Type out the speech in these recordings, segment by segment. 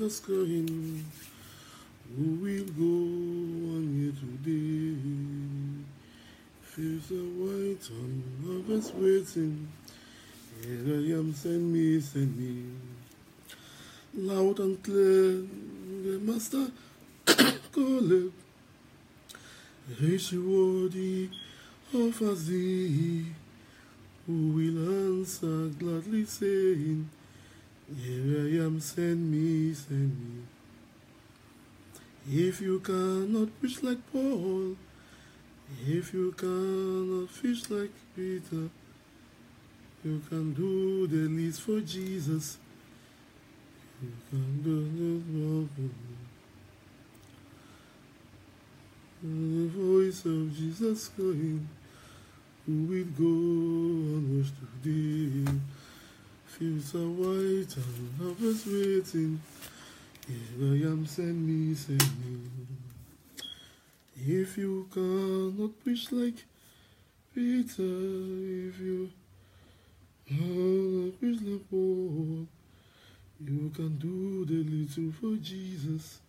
Jesus going? Who will go on here today? Fields are white and harvest waiting. Here I am, send me, send me. Loud and clear, the master calleth. Rich worthy offers thee, who will answer gladly saying, here I am, send me, send me. If you cannot preach like Paul, if you cannot fish like Peter, you can do the least for Jesus. You can do the voice of Jesus going, who will go onwards today? Fields are white and harvest waiting. Here I am, send me, send me. If you cannot preach like Peter, if you cannot preach like Paul, you can do the little for Jesus.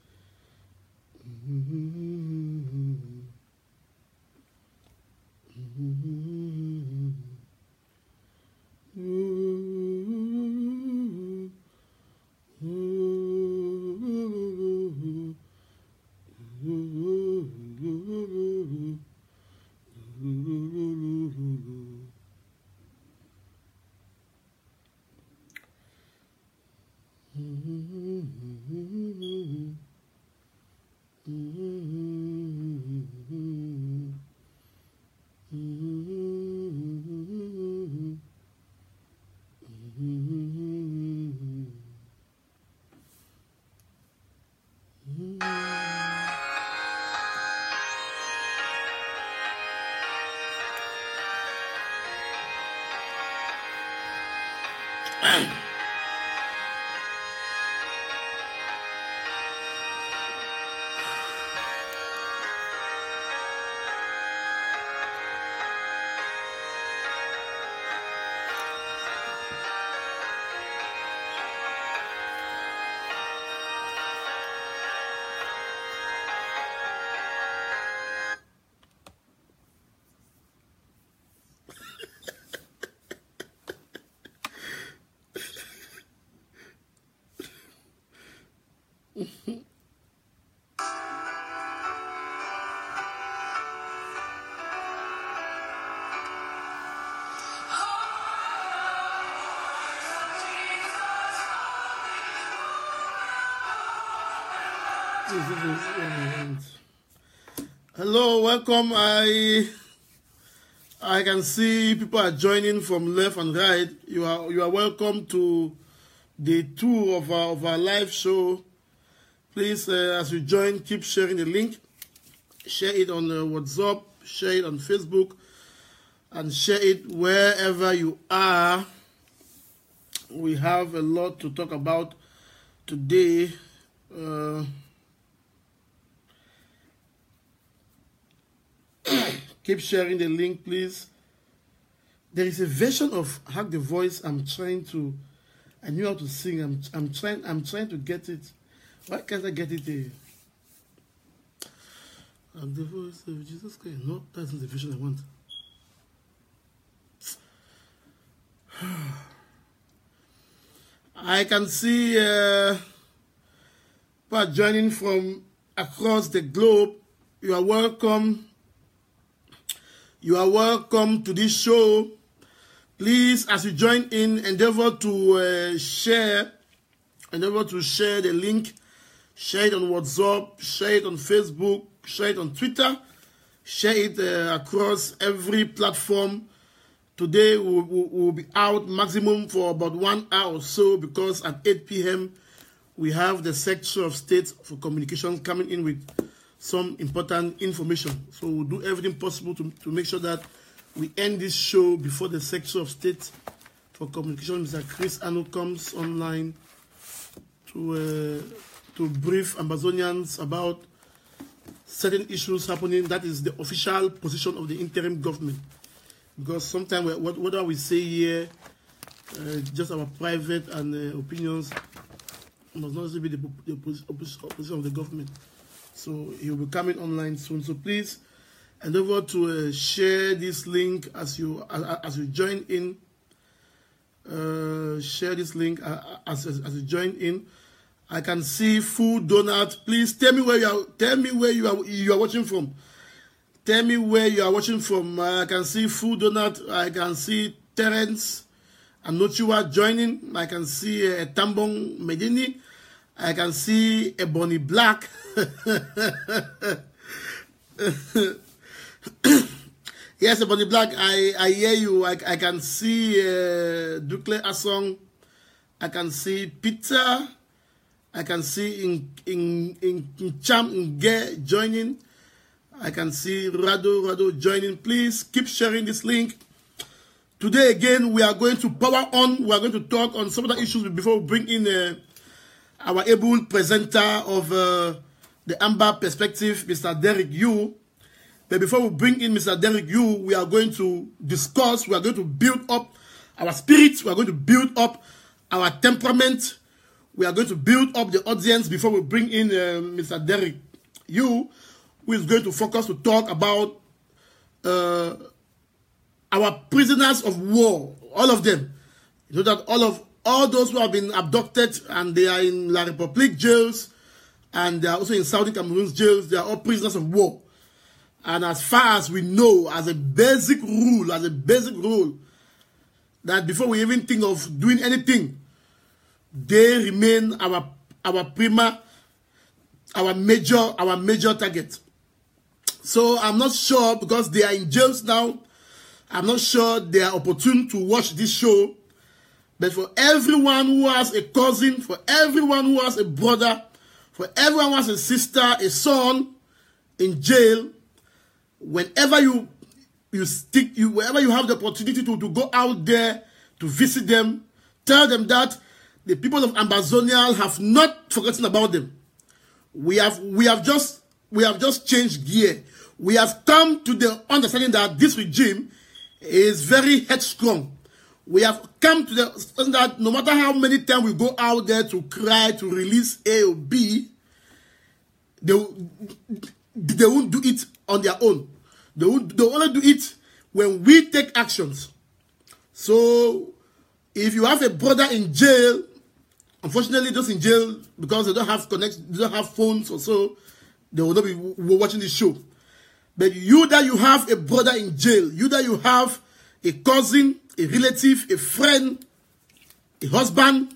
Hello, welcome. I can see people are joining from left and right. You are welcome to day 2 of our live show. Please, as you join, keep sharing the link. Share it on WhatsApp, share it on Facebook, and share it wherever you are. We have a lot to talk about today. Keep sharing the link, please. There is a version of Hack the Voice I knew how to sing. I'm trying to get it. Why can't I get it here? Hack the Voice of Jesus Christ. No, that's not the version I want. I can see people joining from across the globe. You are welcome. You are welcome to this show. Please, as you join in, endeavor to share the link. Share it on WhatsApp, share it on Facebook, share it on Twitter, share it across every platform. Today we'll be out maximum for about 1 hour or so, because at 8 p.m. we have the Secretary of State for Communications coming in with some important information. So we'll do everything possible to make sure that we end this show before the Secretary of State for Communications, Mr. Chris Anu, comes online to brief Amazonians about certain issues happening. That is the official position of the interim government. Because sometimes whatever we say here, just our private and opinions, must not be the opposition of the government. So he will be coming online soon. So please endeavor to share this link as you join in. Share this link as you join in. I can see Food Donut. Please tell me where you are. Tell me where you are watching from. Tell me where you are watching from. I can see Food Donut. I can see Terence and Nochua joining. I can see Tambong Medini. I can see Ebony Black. Yes, Ebony Black, I hear you. I can see Dukle Asong. I can see Peter. I can see in Cham Nge joining. I can see Rado joining. Please keep sharing this link. Today again, we are going to power on. We are going to talk on some of the issues before we bring in our able presenter of the Amber Perspective, Mr. Derek Yu. But before we bring in Mr. Derek Yu, we are going to discuss, we are going to build up our spirits, we are going to build up our temperament, we are going to build up the audience before we bring in Mr. Derek Yu, who is going to focus to talk about our prisoners of war, all of them. You know that all those who have been abducted and they are in La République jails and they are also in Saudi Cameroon's jails, they are all prisoners of war. And as far as we know, as a basic rule, that before we even think of doing anything, they remain our major target. So I'm not sure, because they are in jails now, I'm not sure they are opportune to watch this show. But for everyone who has a cousin, for everyone who has a brother, for everyone who has a sister, a son in jail, whenever you wherever you have the opportunity to go out there to visit them, tell them that the people of Ambazonia have not forgotten about them. We have just changed gear. We have come to the understanding that this regime is very headstrong. We have come to the understanding that no matter how many times we go out there to cry to release A or B, they won't do it on their own. They only do it when we take actions. So, if you have a brother in jail, unfortunately, those in jail, because they don't have connection, they don't have phones or so, they will not be watching this show. But you that you have a brother in jail, you that you have a cousin, a relative, a friend, a husband,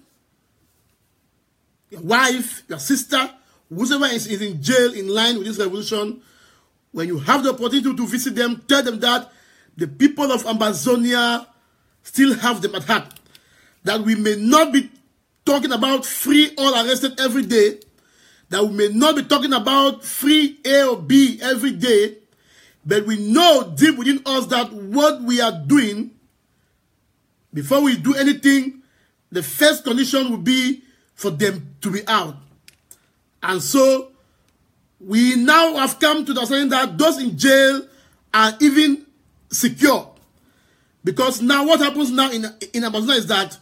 your wife, your sister, whoever is in jail in line with this revolution, when you have the opportunity to visit them, tell them that the people of Ambazonia still have them at heart. That we may not be talking about free all arrested every day. That we may not be talking about free A or B every day. But we know deep within us that what we are doing, before we do anything, the first condition will be for them to be out. And so, we now have come to the understanding that those in jail are even secure. Because now what happens now in Ambazonia is that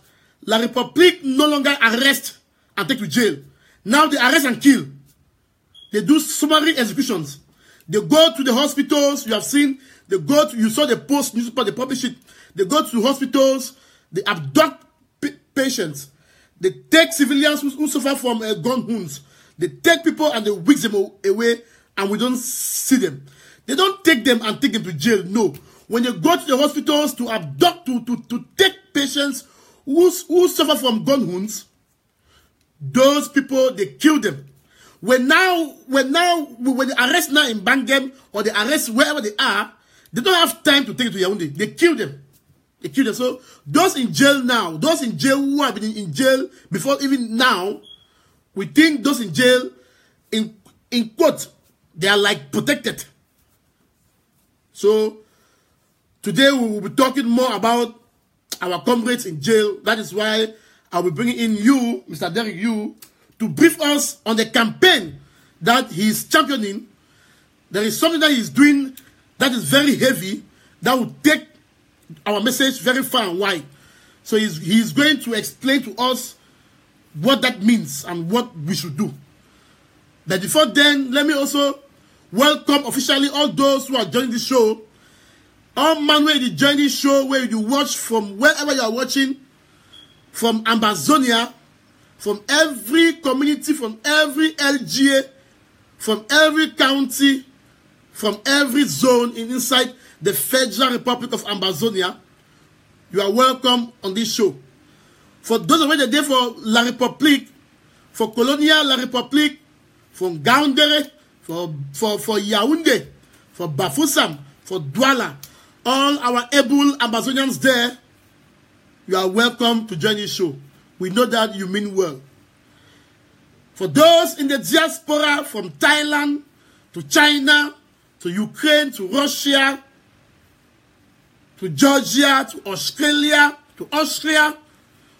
La République no longer arrest and take to jail. Now they arrest and kill. They do summary executions. They go to the hospitals, you have seen, you saw the post newspaper, they publish it. They go to the hospitals, they abduct patients. They take civilians who suffer from gun wounds. They take people and they whisk them away and we don't see them. They don't take them and take them to jail, no. When they go to the hospitals to abduct, to take patients who suffer from gun wounds, those people, they kill them. When they arrest now in Bangem or they arrest wherever they are, they don't have time to take it to Yaoundé. They kill them. They kill them. So those in jail now, those in jail who have been in jail before even now, we think those in jail, in quote, they are like protected. So today we will be talking more about our comrades in jail. That is why I will be bringing in you, Mr. Derek Yu, to brief us on the campaign that he is championing. There is something that he is doing that is very heavy, that will take our message very far and wide. So he's going to explain to us what that means and what we should do. But before then, let me also welcome officially all those who are joining the show. All man where you join this show, where you watch from wherever you are watching, from Amazonia, from every community, from every LGA, from every county, from every zone inside the Federal Republic of Amazonia, you are welcome on this show. For those who are there for La République, for Colonia La République, for Gaoundéré, for Yaoundé, for Bafoussam, for Douala, all our able Amazonians there, you are welcome to join this show. We know that you mean well. For those in the diaspora, from Thailand to China, to Ukraine, to Russia, to Georgia, to Australia, to Austria,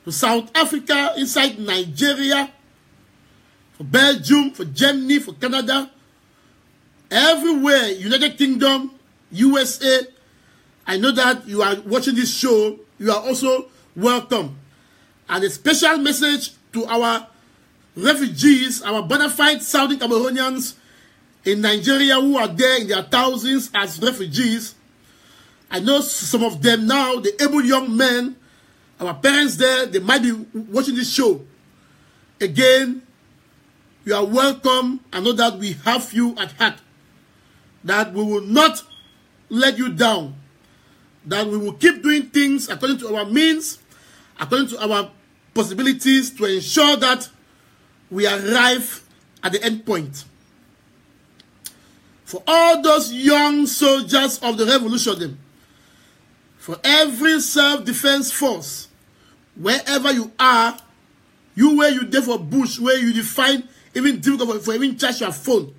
to South Africa, inside Nigeria, for Belgium, for Germany, for Canada, everywhere, United Kingdom, USA, I know that you are watching this show. You are also welcome. And a special message to our refugees, our bona fide Southern Cameroonians in Nigeria who are there in their thousands as refugees. I know some of them now, the able young men, our parents there, they might be watching this show. Again, you are welcome. I know that we have you at heart. That we will not let you down. That we will keep doing things according to our means, according to our possibilities, to ensure that we arrive at the end point. For all those young soldiers of the revolution, for every self-defense force, wherever you are, you where you there for bush, where you find even difficult for even charge your phone,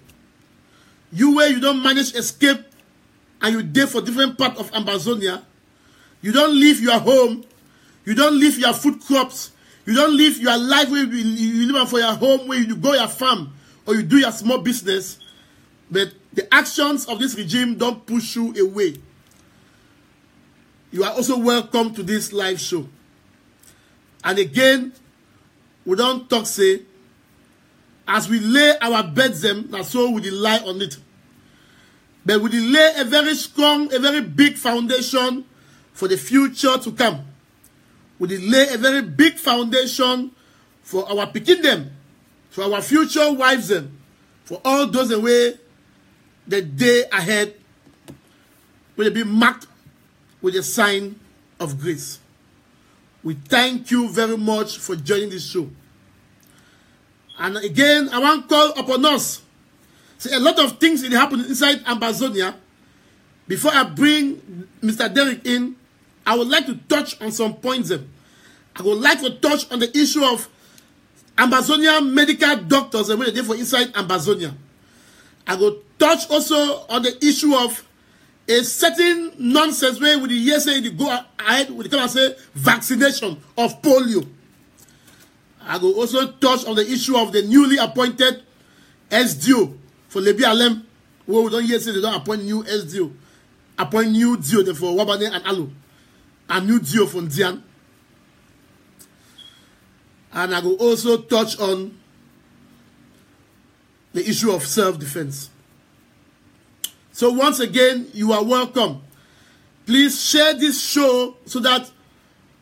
you where you don't manage escape, and you there for different part of Amazonia, you don't leave your home, you don't leave your food crops, you don't leave your life where you live for your home, where you go your farm, or you do your small business, but the actions of this regime don't push you away. You are also welcome to this live show. And again, we don't talk say, as we lay our beds them, and so we lie on it. But we lay a very strong, a very big foundation for the future to come. We lay a very big foundation for our picking them, for our future wives them, for all those away the day ahead will be marked with a sign of grace. We thank you very much for joining this show. And again, I want to call upon us. See, a lot of things happen inside Amazonia. Before I bring Mr. Derek in, I would like to touch on some points. I would like to touch on the issue of Amazonia medical doctors and what they do for inside Amazonia. I will touch also on the issue of a certain nonsense where with the year say they go ahead with the kind of say vaccination of polio. I will also touch on the issue of the newly appointed SDO for Lebi Alem, where we don't hear say they don't appoint new SDO, appoint new DO for Wabane and Alu, and new DO for Ndian. And I will also touch on the issue of self-defense. So once again, you are welcome. Please share this show so that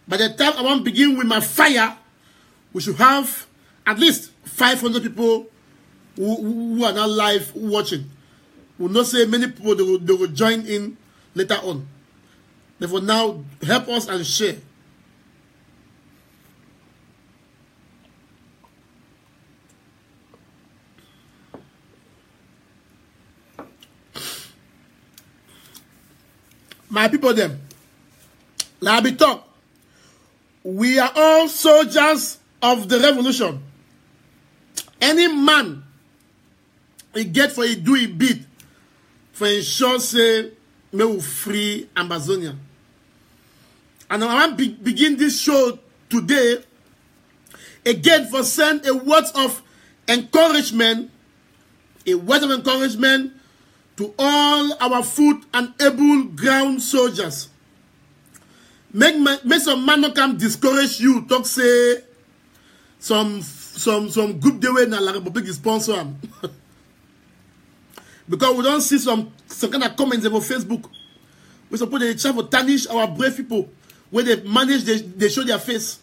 by the time I want to begin with my fire, we should have at least 500 people who are now live watching. We'll not say many people they will join in later on. Therefore now, help us and share. My people them, let me talk. We are all soldiers of the revolution. Any man he get for he do he beat for ensure say me will free Amazonia. And I want to begin this show today again for send a word of encouragement, to all our foot and able ground soldiers. Make some man not come discourage you, talk say some group they were in La Republic sponsor them. Because we don't see some kind of comments about Facebook. We suppose they try to tarnish our brave people. When they manage, they show their face.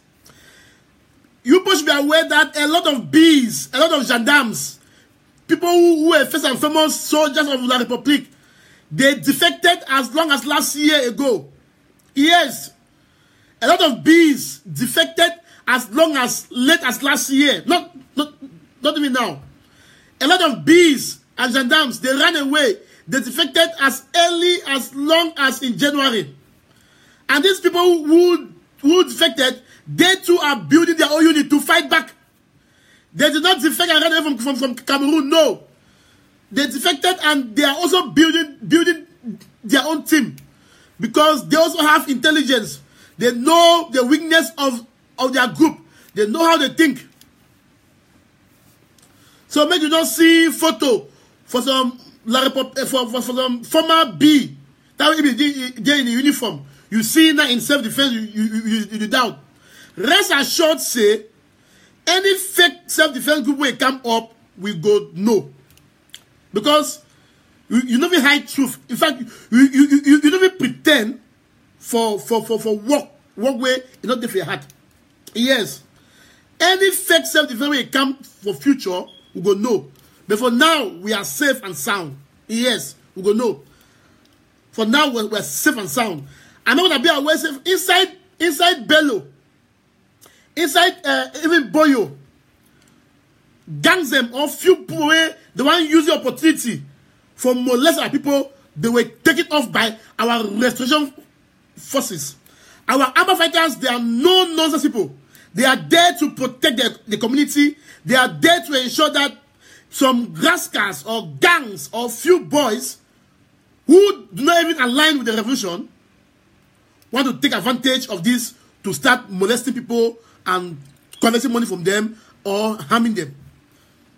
You must be aware that a lot of bees, a lot of gendarmes, people who were first and famous soldiers of La Republic, they defected as long as last year ago. Yes. A lot of bees defected as long as late as last year. Not even now. A lot of bees and gendarmes, they ran away. They defected as early as long as in January. And these people who defected, they too are building their own unit to fight back. They did not defect and run away from Cameroon, no. They defected and they are also building their own team. Because they also have intelligence. They know the weakness of their group. They know how they think. So make you not see photo for some for some former B. That will be there in the uniform. You see now in self-defense, you doubt. Rest assured, say, any fake self-defense group will come up, we go no. Because you never hide truth. In fact, you never pretend for work way, you not there for your heart. Yes. Any fake self-defense will come for future, we go no. But for now, we are safe and sound. Yes, we go no. For now, we're safe and sound. I'm not going to be aware safe inside Bello, inside even Boyo, gangs them or few people, the one use the opportunity for molest our people, they were taken off by our restoration forces. Our armor fighters, they are no nonsense people. They are there to protect the community. They are there to ensure that some rascals or gangs or few boys who do not even align with the revolution want to take advantage of this to start molesting people and collecting money from them or harming them.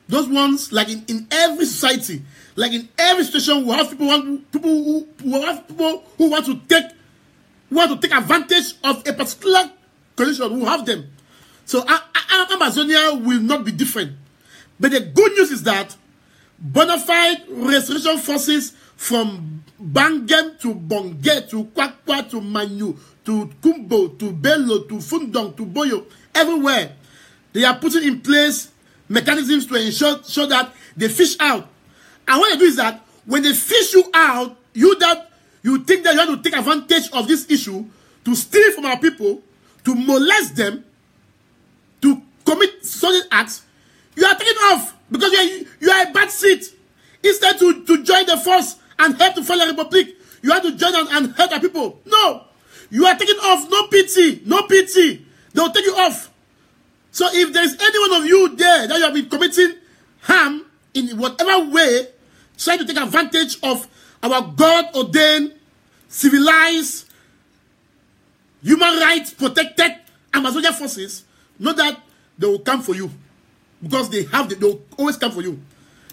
Those ones, like in every society, like in every situation, we have people who want to take advantage of a particular condition who have them. So Amazonia will not be different. But the good news is that bona fide restoration forces from Bangem to Bonge to Kwakwa to Manu to Kumbo to Bello to Fundong to Boyo, everywhere, they are putting in place mechanisms to ensure that they fish out. And what they do is that when they fish you out, you think that you have to take advantage of this issue to steal from our people, to molest them, to commit certain acts, you are taken off because you are a bad seat. Instead to join the force and help to fight the Republic, you have to join and help our people. No, you are taken off. No pity, no pity. They will take you off. So if there is any one of you there that you have been committing harm in whatever way, trying to take advantage of our God-ordained, civilized, human rights protected Amazonian forces, know that they will come for you. Because they will always come for you.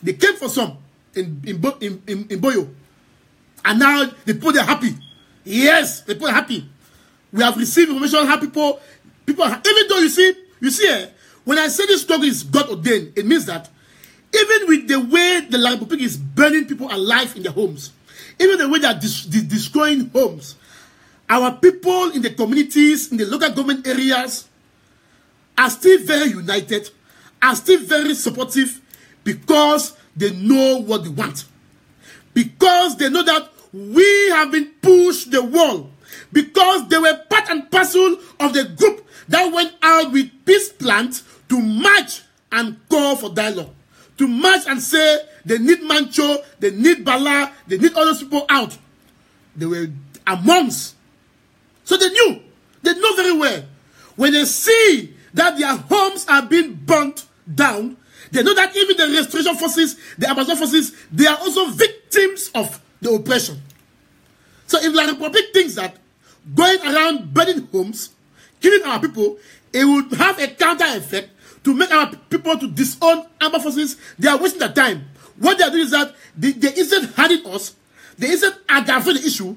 They came for some in Boyo. And now the people, they're happy. Yes, the people are happy. We have received information how people even though you see, when I say this struggle is God ordained, it means that even with the way the La Republic is burning people alive in their homes, even the way they are destroying homes, our people in the communities, in the local government areas, are still very united, are still very supportive, because they know what they want. Because they know that we have been pushed the wall. Because they were part and parcel of the group that went out with peace plans to march and call for dialogue. To march and say they need Mancho, they need Bala, they need all those people out. They were amongst. So they know very well. When they see that their homes are being burnt down, they know that even the restoration forces, the Amazon forces, they are also victims of the oppression. So if La Republic thinks that going around burning homes, killing our people, it would have a counter effect to make our people to disown armed forces, they are wasting their time. What they are doing is that they instead harden us, they instead aggravate the issue,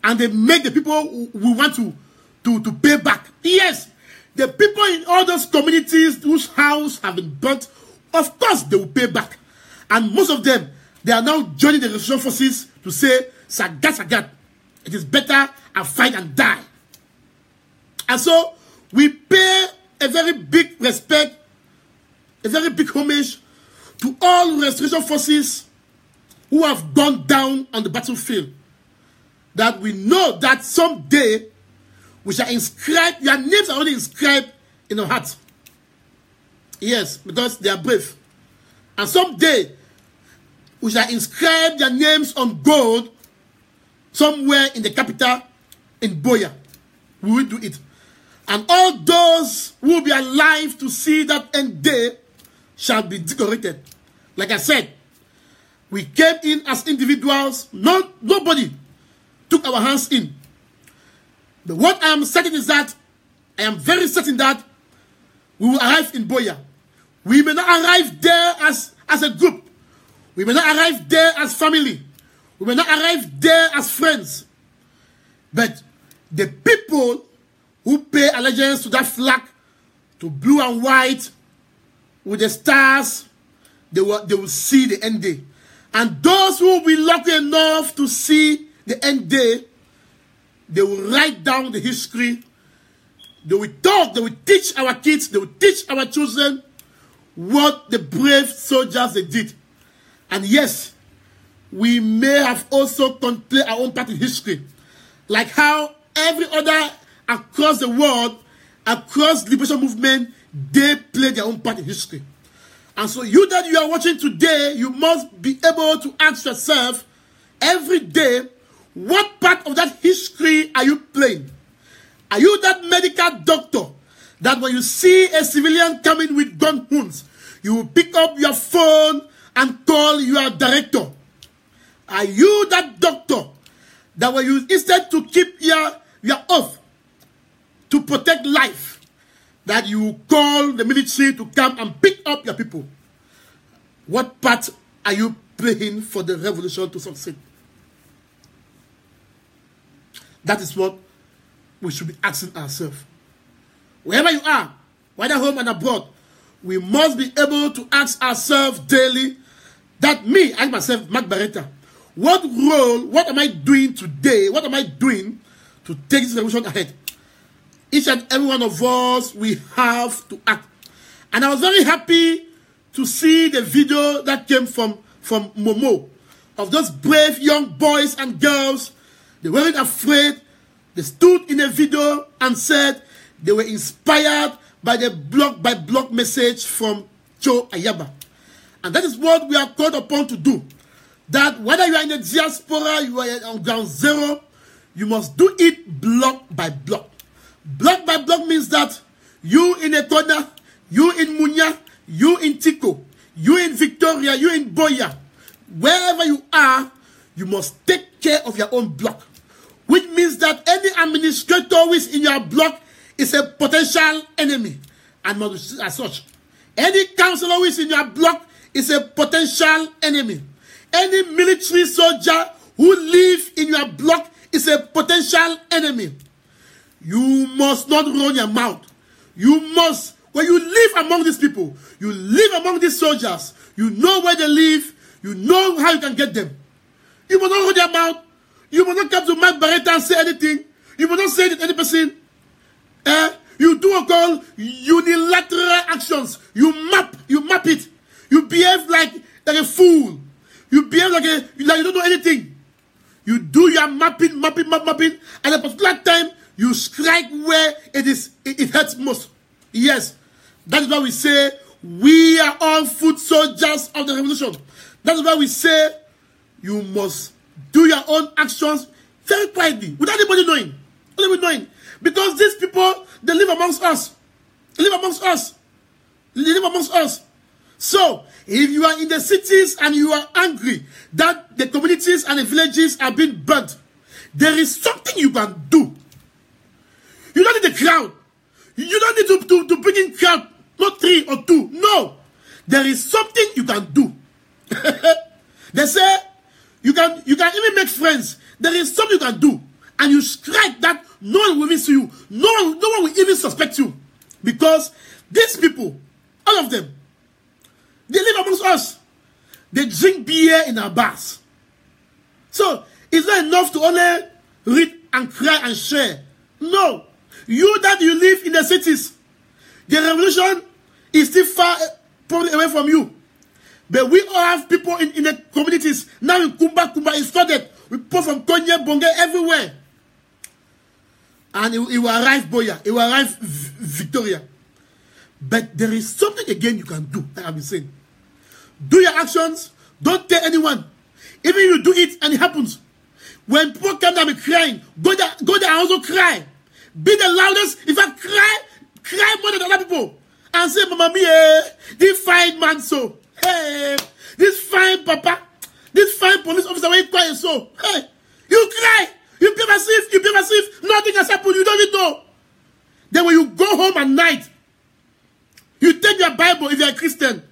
and they make the people who want to pay back. Yes, The people in all those communities whose house have been burnt, of course they will pay back. And most of them, they are now joining the restoration forces to say, Sagat, it is better I fight and die. And so, we pay a very big respect, a very big homage to all restoration forces who have gone down on the battlefield. That we know that someday we shall inscribe, your names are already inscribed in our hearts. Yes, because they are brave. And someday we shall inscribe their names on gold somewhere in the capital in Boya. We will do it. And all those who will be alive to see that end day shall be decorated. Like I said, we came in as individuals. Nobody took our hands in. But what I am certain is that, I am very certain that we will arrive in Boya. We may not arrive there as a group. We may not arrive there as family. We may not arrive there as friends. But the people who pay allegiance to that flag, to blue and white, with the stars, they will see the end day. And those who will be lucky enough to see the end day, they will write down the history. They will talk, they will teach our kids, they will teach our children what the brave soldiers they did. And yes, we may have also played our own part in history. Like how every other across the world, across the liberation movement, they play their own part in history. And so you that you are watching today, you must be able to ask yourself every day, what part of that history are you playing? Are you that medical doctor that when you see a civilian coming with gun wounds, you will pick up your phone and call your director? Are you that doctor that when you, instead to keep your oath to protect life, that you call the military to come and pick up your people? What part are you playing for the revolution to succeed? That is what we should be asking ourselves. Wherever you are, whether home and abroad, we must be able to ask ourselves daily that me, I myself, Mark Bareta, what role, what am I doing today? What am I doing to take this revolution ahead? Each and every one of us, we have to act. And I was very happy to see the video that came from Momo, of those brave young boys and girls. They weren't afraid. They stood in a video and said they were inspired by the block-by-block message from Cho Ayaba. And that is what we are called upon to do. That whether you are in the diaspora, you are on ground zero, you must do it block by block. Block by block means that you in Etona, you in Munya, you in Tico, you in Victoria, you in Boya, wherever you are, you must take care of your own block. Which means that any administrator who is in your block is a potential enemy. And as such, any councillor who is in your block is a potential enemy. Any military soldier who lives in your block is a potential enemy. You must not run your mouth. You must, when you live among these people, you live among these soldiers, you know where they live, you know how you can get them. You must not run your mouth. You must not come to Mark Bareta and say anything. You must not say it to any person. You do what call unilateral actions. You map it. You behave like a fool. You behave like you don't know anything. You do your mapping, and at a particular time, you strike where it hurts most. Yes, that is why we say we are all foot soldiers of the revolution. That is why we say you must do your own actions very quietly, without anybody knowing. Because these people, they live amongst us. They live amongst us. So, if you are in the cities and you are angry that the communities and the villages are being burnt, there is something you can do. You don't need the crowd. You don't need to bring in crowd, not 3 or 2. No. There is something you can do. They say, you can even make friends. There is something you can do. And you strike that no one will even see you. No one will even suspect you. Because these people, all of them, they live amongst us. They drink beer in our bars. So, it's not enough to only read and cry and share. No. You that you live in the cities, the revolution is still far probably away from you. But we all have people in the communities. Now in Kumba is flooded. We people from Konya, Bonge, everywhere. And it will arrive Boya. It will arrive Victoria. But there is something again you can do, like I've been saying. Do your actions. Don't tell anyone. Even if you do it and it happens. When people come down and be crying, go there and also cry. Be the loudest. If I cry more than other people. And say, Mama Mia, this fine man so. Hey, this fine papa. This fine police officer, why you cry so? Hey, you cry. You behave as if nothing has happened. You don't even know. Then when you go home at night, you take your Bible if you're a Christian.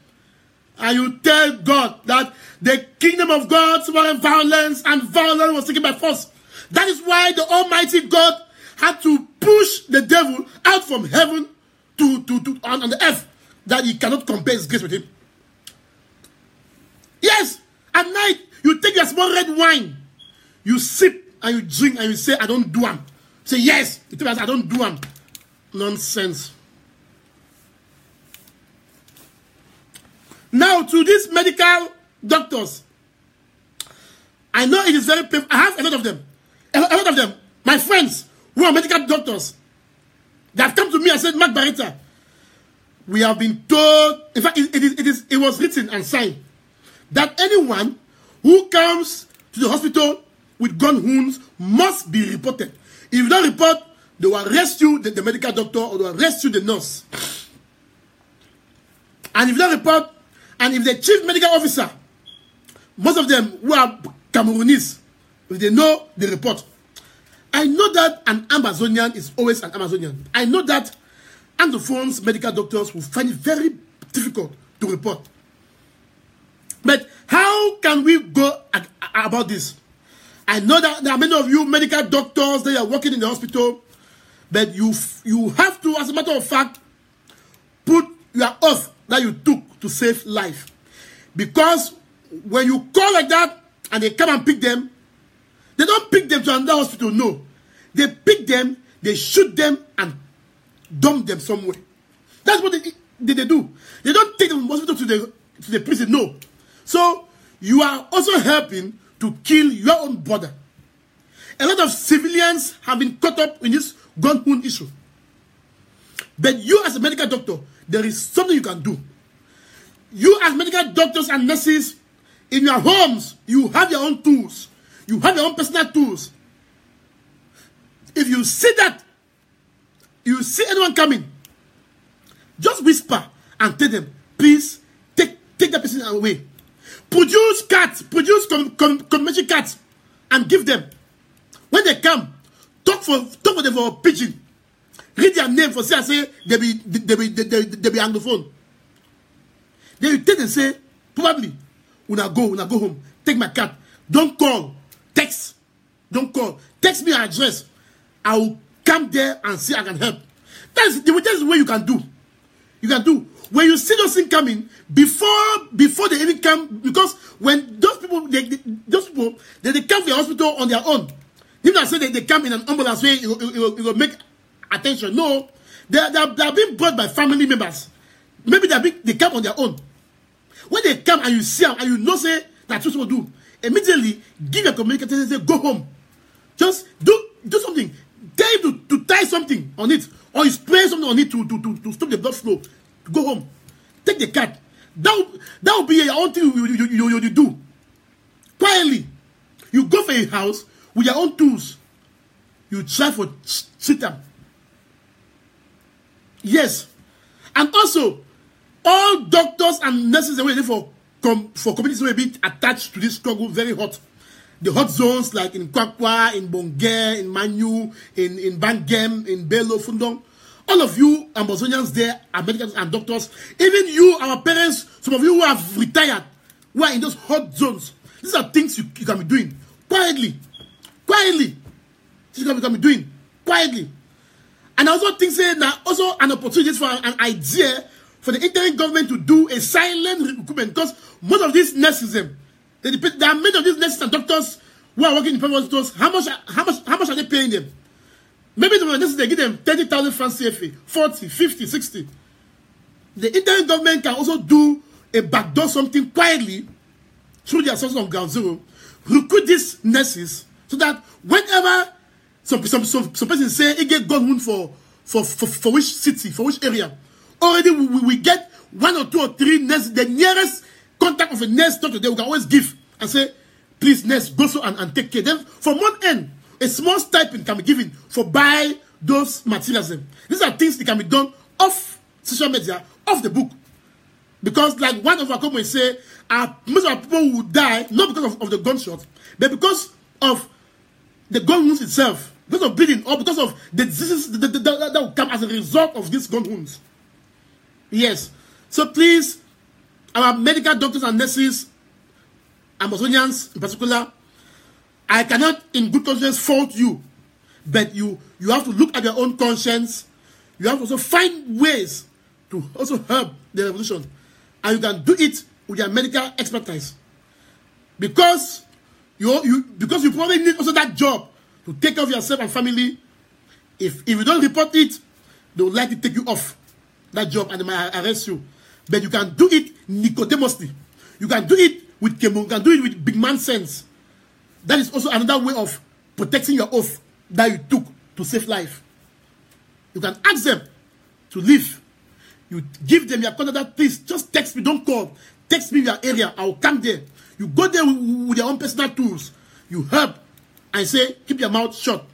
And you tell God that the kingdom of God was violence and violence was taken by force. That is why the Almighty God had to push the devil out from heaven on the earth, that he cannot compare his grace with him. Yes, at night you take your small red wine, you sip and you drink and you say, I don't do them. Say yes, you tell us I don't do them. Nonsense. Now to these medical doctors, I know it is very painful. I have a lot of them. A lot of them. My friends who are medical doctors, they have come to me and said, Mark Bareta, we have been told, in fact, it was written and signed, that anyone who comes to the hospital with gun wounds must be reported. If you don't report, they will arrest you, the medical doctor, or they will arrest you, the nurse. And if you don't report, and if the chief medical officer, most of them who are Cameroonese, if they know, they report. I know that an Amazonian is always an Amazonian. I know that Anglophones medical doctors will find it very difficult to report. But how can we go about this? I know that there are many of you medical doctors that are working in the hospital, but you have to, as a matter of fact, put your oath that you took to save life. Because when you call like that and they come and pick them, they don't pick them to another hospital, no. They pick them, they shoot them and dump them somewhere. That's what they do. They don't take them from hospital to the prison, no. So you are also helping to kill your own brother. A lot of civilians have been caught up in this gun wound issue. But you as a medical doctor, there is something you can do. You as medical doctors and nurses, in your homes, you have your own tools. You have your own personal tools. If you see that, you see anyone coming, just whisper and tell them, please, take that person away. Produce cards, produce commercial cards, and give them. When they come, talk for them for pidgin. Read their name for say they be anglophone. Then you take and say, probably, una go home, take my card. Don't call, text. Don't call. Text me your address. I will come there and see I can help. That's the way you can do. You can do. When you see those things coming, before they even come, because when those people they come to the hospital on their own. Even I say they come in an ambulance way, it will make attention. No, they are being brought by family members. Maybe they come on their own. When they come and you see them and you know say that's what you do, immediately give your communicator and say go home. Just do something. Tell him to tie something on it, or you spray something on it to stop the blood flow. Go home. Take the card. That will be your own thing you do. Quietly. You go for a house with your own tools. You try for sitam. Yes. And also, all doctors and nurses are waiting for communities who will be attached to this struggle very hot. The hot zones like in Kwakwa, in Bonge, in Manu, in Bangem, in Bello, Fundong. All of you Amazonians there are medical and doctors. Even you, our parents, some of you who have retired, who are in those hot zones. These are things you can be doing quietly. Quietly. These you can be doing quietly. And I also think say now also an opportunity for an idea for the interim government to do a silent recruitment, because most of these nurses, there are many of these nurses and doctors who are working in private hospitals. How much are they paying them? Maybe the nurses, they give them 30,000 francs CFA, 40, 50, 60. The interim government can also do a backdoor something quietly through their sources of ground zero, recruit these nurses so that whenever some person say he get gun wound for which city, for which area, already we get 1 or 2 or 3 nurses, the nearest contact of a nurse doctor they we can always give and say, please nurse, go so and take care. Then from one end, a small stipend can be given for buy those materials. These are things that can be done off social media, off the book. Because like one of our comrades say, most of our people will die not because of the gunshot, but because of the gun wounds itself, because of bleeding, or because of the diseases that will come as a result of these gun wounds. Yes. So please, our medical doctors and nurses, Amazonians in particular, I cannot in good conscience fault you, but you have to look at your own conscience. You have to also find ways to also help the revolution. And you can do it with your medical expertise. Because you probably need also that job to take care of yourself and family. If you don't report it, they will likely take you off that job and they might arrest you. But you can do it Nicodemously. You can do it with chemo. You can do it with big man sense. That is also another way of protecting your oath that you took to save life. You can ask them to leave. You give them your contact, please just text me, don't call. Text me your area, I will come there. You go there with your own personal tools. You help and say, keep your mouth shut.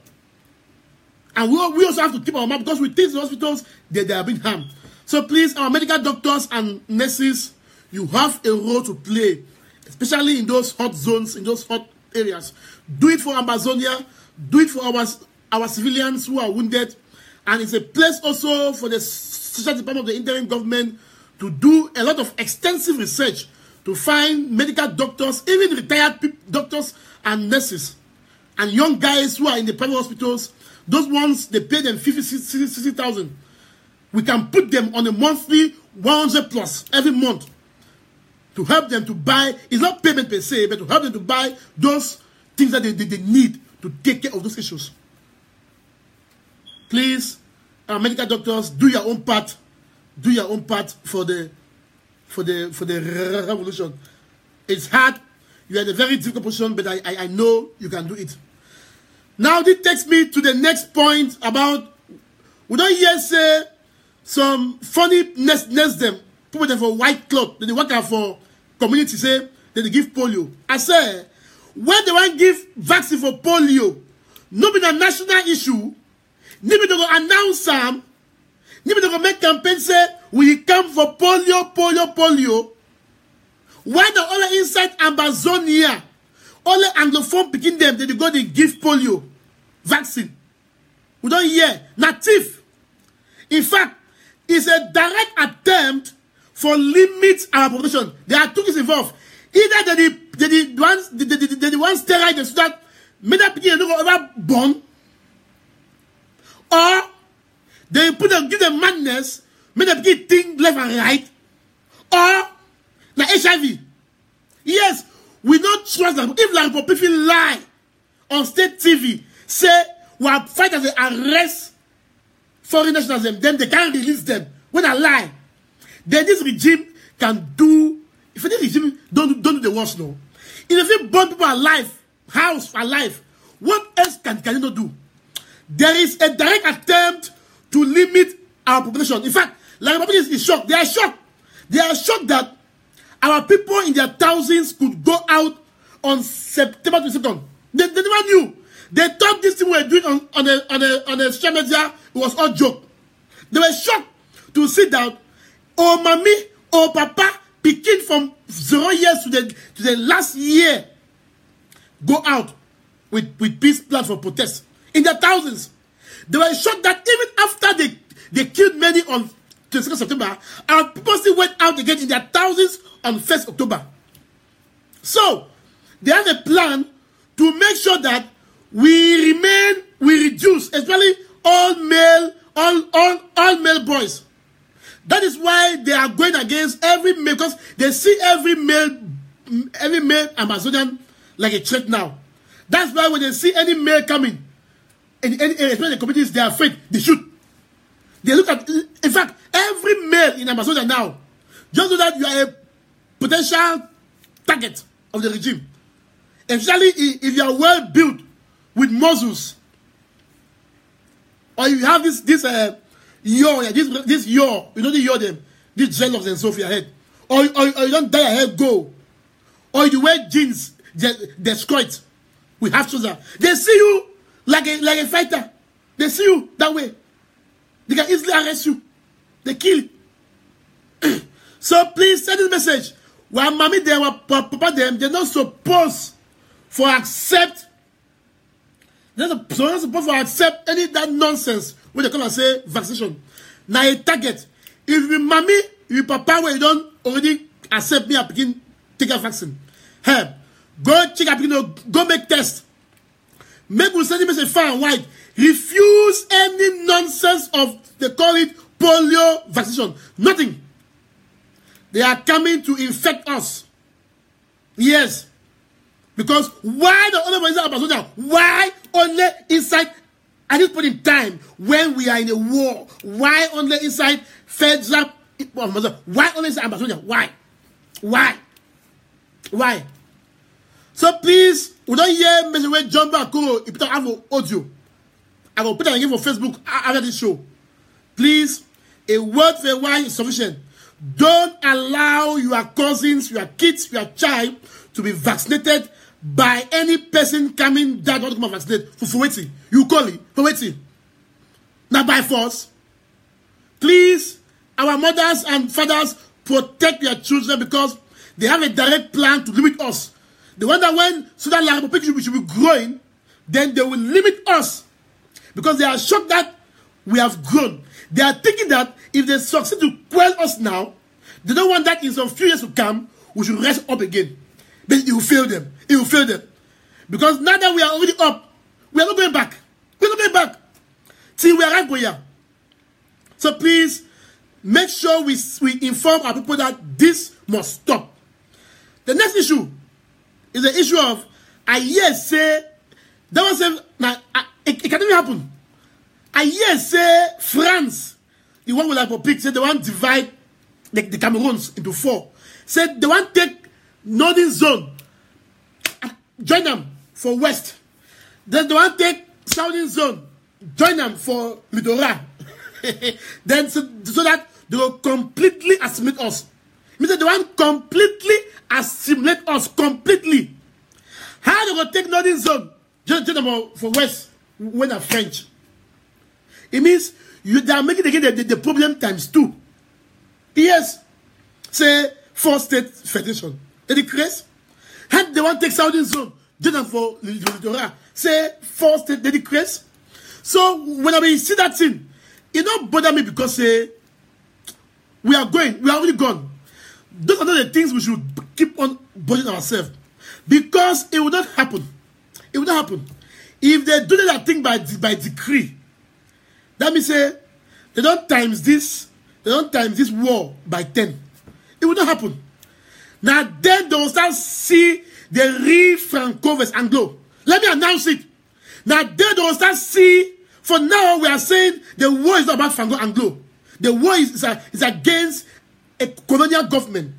And we also have to keep our mouth because we think the hospitals, they are being harmed. So please, our medical doctors and nurses, you have a role to play, especially in those hot zones, in those hot areas. Do it for Amazonia. Do it for our civilians who are wounded. And it's a place also for the Social Department of the interim government to do a lot of extensive research to find medical doctors, even retired doctors and nurses, and young guys who are in the private hospitals. Those ones, they pay them 50,000, 60,000. We can put them on a monthly 100 plus every month to help them to buy. It's not payment per se, but to help them to buy those things that they need to take care of those issues. Please, our medical doctors, do your own part. Do your own part for the revolution. It's hard. You are in a very difficult position, but I know you can do it. Now, this takes me to the next point about, we don't hear say some funny nest them, put them for white cloth, they work out for community, say, that they give polio. I say, when they want to give vaccine for polio, no be a national issue, maybe they go announce some, maybe they go make campaign say, we come for polio. Why the all inside Amazonia, all the Anglophone picking them, they go they give polio vaccine. We don't hear. Native. In fact, it's a direct attempt for limit our population. There are two things involved. Either they want steroid so that many people don't ever born, or they give them madness, many people think left and right, or like HIV. Yes, we don't trust them. If like people lie on state TV, say we are fighting to arrest foreign nationals, then they can't release them. When I lie, then this regime can do. If this regime don't do the worst, no. If you burn people alive, house alive, what else can you not do? There is a direct attempt to limit our population. In fact, like population is shocked. They are shocked. They are shocked that our people in their thousands could go out on September 22nd. They never knew. They thought this thing we were doing on the social media, it was all joke. They were shocked to see that, oh mommy, oh papa, picking from 0 years to the last year, go out with peace plans for protest in their thousands. They were shocked that even after they killed many on 22nd September, our people still went out again in their thousands on 1st October. So, they have a plan to make sure that we reduce, especially all male all male boys. That is why they are going against every male, because they see every male Amazonian like a threat now. That's why when they see any male coming, especially the communities, they are afraid. They shoot. They look at, in fact, every male in Amazonia now, just so that you are a potential target of the regime. Especially if you are well built with muscles, or you have this yaw, this yaw, you know the yaw them, this jealous and so for your head, or you don't dye your hair go, or you wear jeans, they squat. We have trousers. They see you like a fighter. They see you that way. They can easily arrest you. They kill you. So please send this message. While mommy there, while papa them, they're not supposed for accept. They're not supposed for accept any that nonsense when they come and say vaccination. Now a target. If you mommy, you papa where you don't already accept me, I begin take a vaccine. Hey, go check up, go make test. Make we send a message far and wide. Refuse any nonsense of, they call it polio vaccination. Nothing. They are coming to infect us. Yes. Because why the other ones are Amazonia? Why only inside at this point in time when we are in a war? Why only inside federal? Why only inside Amazonia? Why? Why? So please, we don't hear message when John Bako if you don't have audio. I will put it again for Facebook after this show. Please, a word for a while is sufficient. Don't allow your cousins, your kids, your child to be vaccinated by any person coming that want to come and vaccinate. For waiting. You call it. For waiting. Not by force. Please, our mothers and fathers, protect your children because they have a direct plan to limit us. They want that when so that like we should be growing, then they will limit us. Because they are shocked that we have grown. They are thinking that if they succeed to quell us now, they don't want that in some few years to come, we should rise up again. But it will fail them. It will fail them. Because now that we are already up, we are not going back. We are not going back. Till we arrive here. So please, make sure we inform our people that this must stop. The next issue is the issue of, I hear say, that was say, now, it can even happen. I hear say France, the one with like pick, said they want to divide the Cameroons into 4. Said they want to take northern zone, join them for west. Then they want to take southern zone, join them for littoral. Then so that they will completely assimilate us. It means that they want to completely assimilate us completely. How they will take northern zone, join them for west when they're French. It means they are making again the problem times 2. Yes. Say 4-state federation. They decrease. And they want to take southern zone. Do them for littoral. Say 4-state, they decrease. So when I see that thing, it don't bother me because we are already gone. Those are not the things we should keep on bothering ourselves. Because it will not happen. It will not happen. If they do that thing by decree, that means say they don't times this war by 10. It will not happen. Now then they will start see the real Franco versus Anglo. Let me announce it. Now then they will start see. For now we are saying the war is not about Franco Anglo. The war is against a colonial government.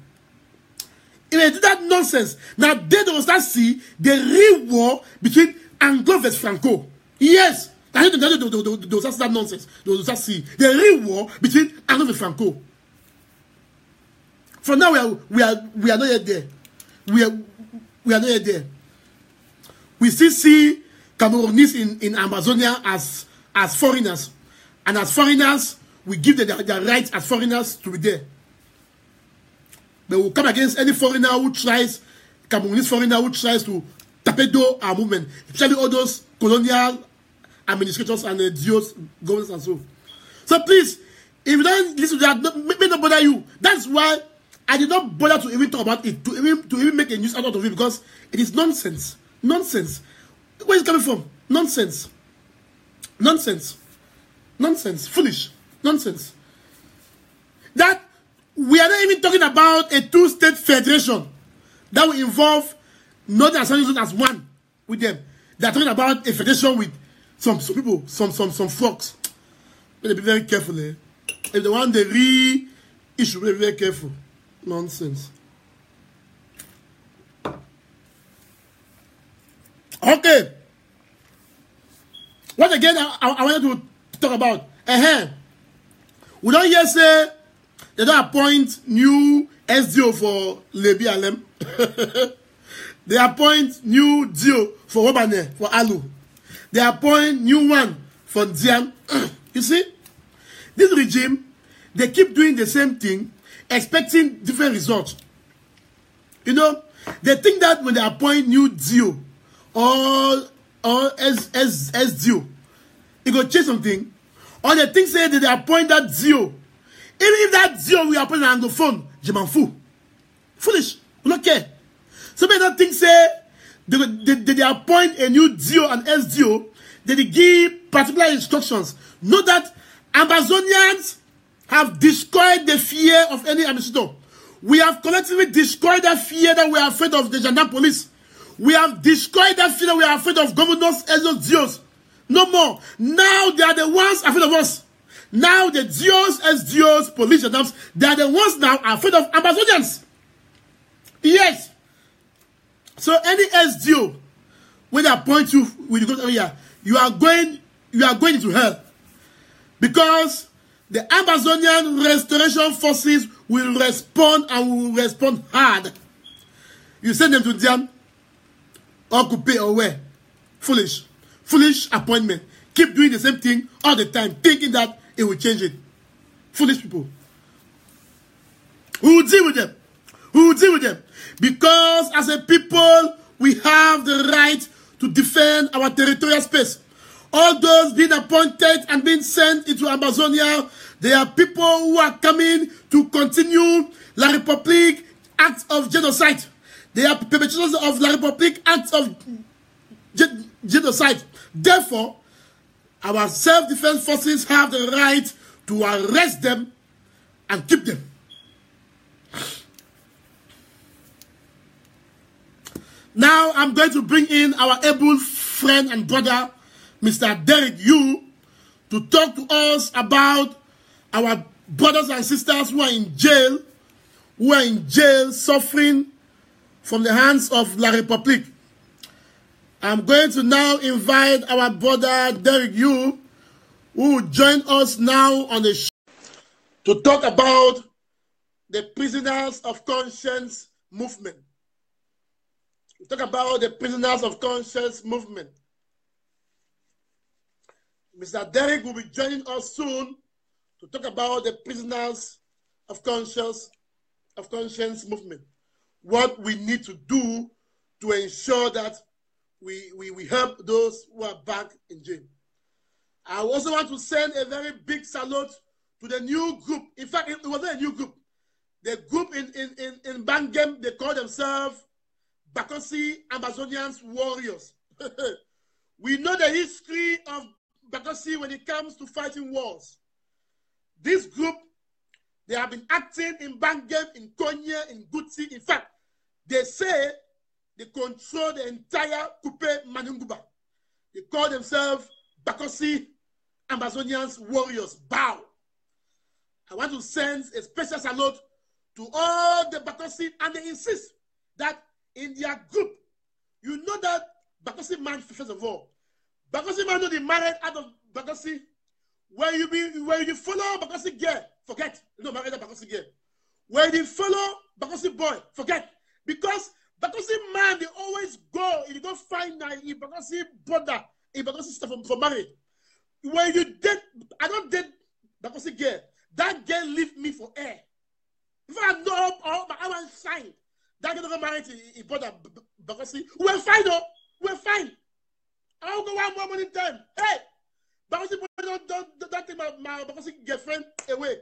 If they do that nonsense, now then they will start see the real war between Anglo versus Franco. Yes. I think they will start that nonsense. They will start see the real war between Anglo and Franco. For now, we are not yet there. We are not yet there. We still see Cameroonese in Amazonia as foreigners, and as foreigners, we give them their rights as foreigners to be there. But we will come against any foreigner who tries, Cameroonese foreigner who tries to torpedo our movement, especially all those colonial administrators and DOs, governors and so. So please, if you don't listen to that, may not bother you. That's why I did not bother to even talk about it, to even make a news out of it, because it is nonsense. Nonsense. Where is it coming from? Nonsense. Nonsense. Nonsense. Foolish. Nonsense. That we are not even talking about a two-state federation that will involve Northern and Southern as one with them. They are talking about a federation with some people, some folks. But be very careful. Eh? If they want the issue, be very careful. Nonsense. Okay. What again I wanted to talk about? We don't hear say they don't appoint new SDO for Lebi Alem. They appoint new DO for Wabane, for Alu. They appoint new one for Dian. You see? This regime, they keep doing the same thing, expecting different results. You know, they think that when they appoint new DO or SDO, it will change something. Or they think say that they appoint that DO. Even if that DO we appoint an anglophone, Jemanfu. Foolish. We don't care. So many don't think say they appoint a new DO and SDO, they give particular instructions. Know that Amazonians have destroyed the fear of any administrator. We have collectively destroyed that fear that we are afraid of the gendarme police. We have destroyed that fear that we are afraid of governors, SDOs. No more. Now they are the ones afraid of us. Now the DOs, SDOs, police gendarmes, they are the ones now afraid of Amazonians. Yes. So any SDO, when they appoint you, when you go here, you are going into hell. Because the Amazonian Restoration Forces will respond and will respond hard. You send them to them, occupy or where? Foolish. Foolish appointment. Keep doing the same thing all the time, thinking that it will change it. Foolish people. We will deal with them. We will deal with them. Because as a people, we have the right to defend our territorial space. All those being appointed and being sent into Amazonia, they are people who are coming to continue La République acts of genocide. They are perpetrators of La République acts of genocide. Therefore, our self-defense forces have the right to arrest them and keep them. Now, I'm going to bring in our able friend and brother, Mr. Derek Yu, to talk to us about our brothers and sisters who are in jail, suffering from the hands of La République. I'm going to now invite our brother Derek Yu, who will join us now on the show to talk about the Prisoners of Conscience movement. We'll talk about the Prisoners of Conscience movement. Mr. Derek will be joining us soon to talk about the Prisoners of Conscience movement. What we need to do to ensure that we help those who are back in jail. I also want to send a very big salute to the new group. In fact, it wasn't a new group. The group in Bangem, they call themselves Bakosi Amazonians Warriors. We know the history of Bakosi when it comes to fighting wars. This group, they have been acting in Bangem, in Konya, in Gutsi. In fact, they say they control the entire Kupe Manunguba. They call themselves Bakosi Amazonians Warriors. Bow. I want to send a special salute to all the Bakosi, and they insist that in their group, you know that Bakosi man, first of all, Bakosi man know the married out of Bakosi. Where you follow Bakosi girl, forget. You know, married Bakosi girl. Where you follow Bakosi boy, forget. Because Bakosi man, they always go, if you don't find a Bakosi brother, a Bakosi sister for marriage. When you date, I don't date Bakosi girl. That girl leave me for air. If I know I want to sign, that girl never married a brother Bakosi. We're fine, though. We're fine. I'll go one more morning time. Hey! Bakosi don't take my Bakosi girlfriend away.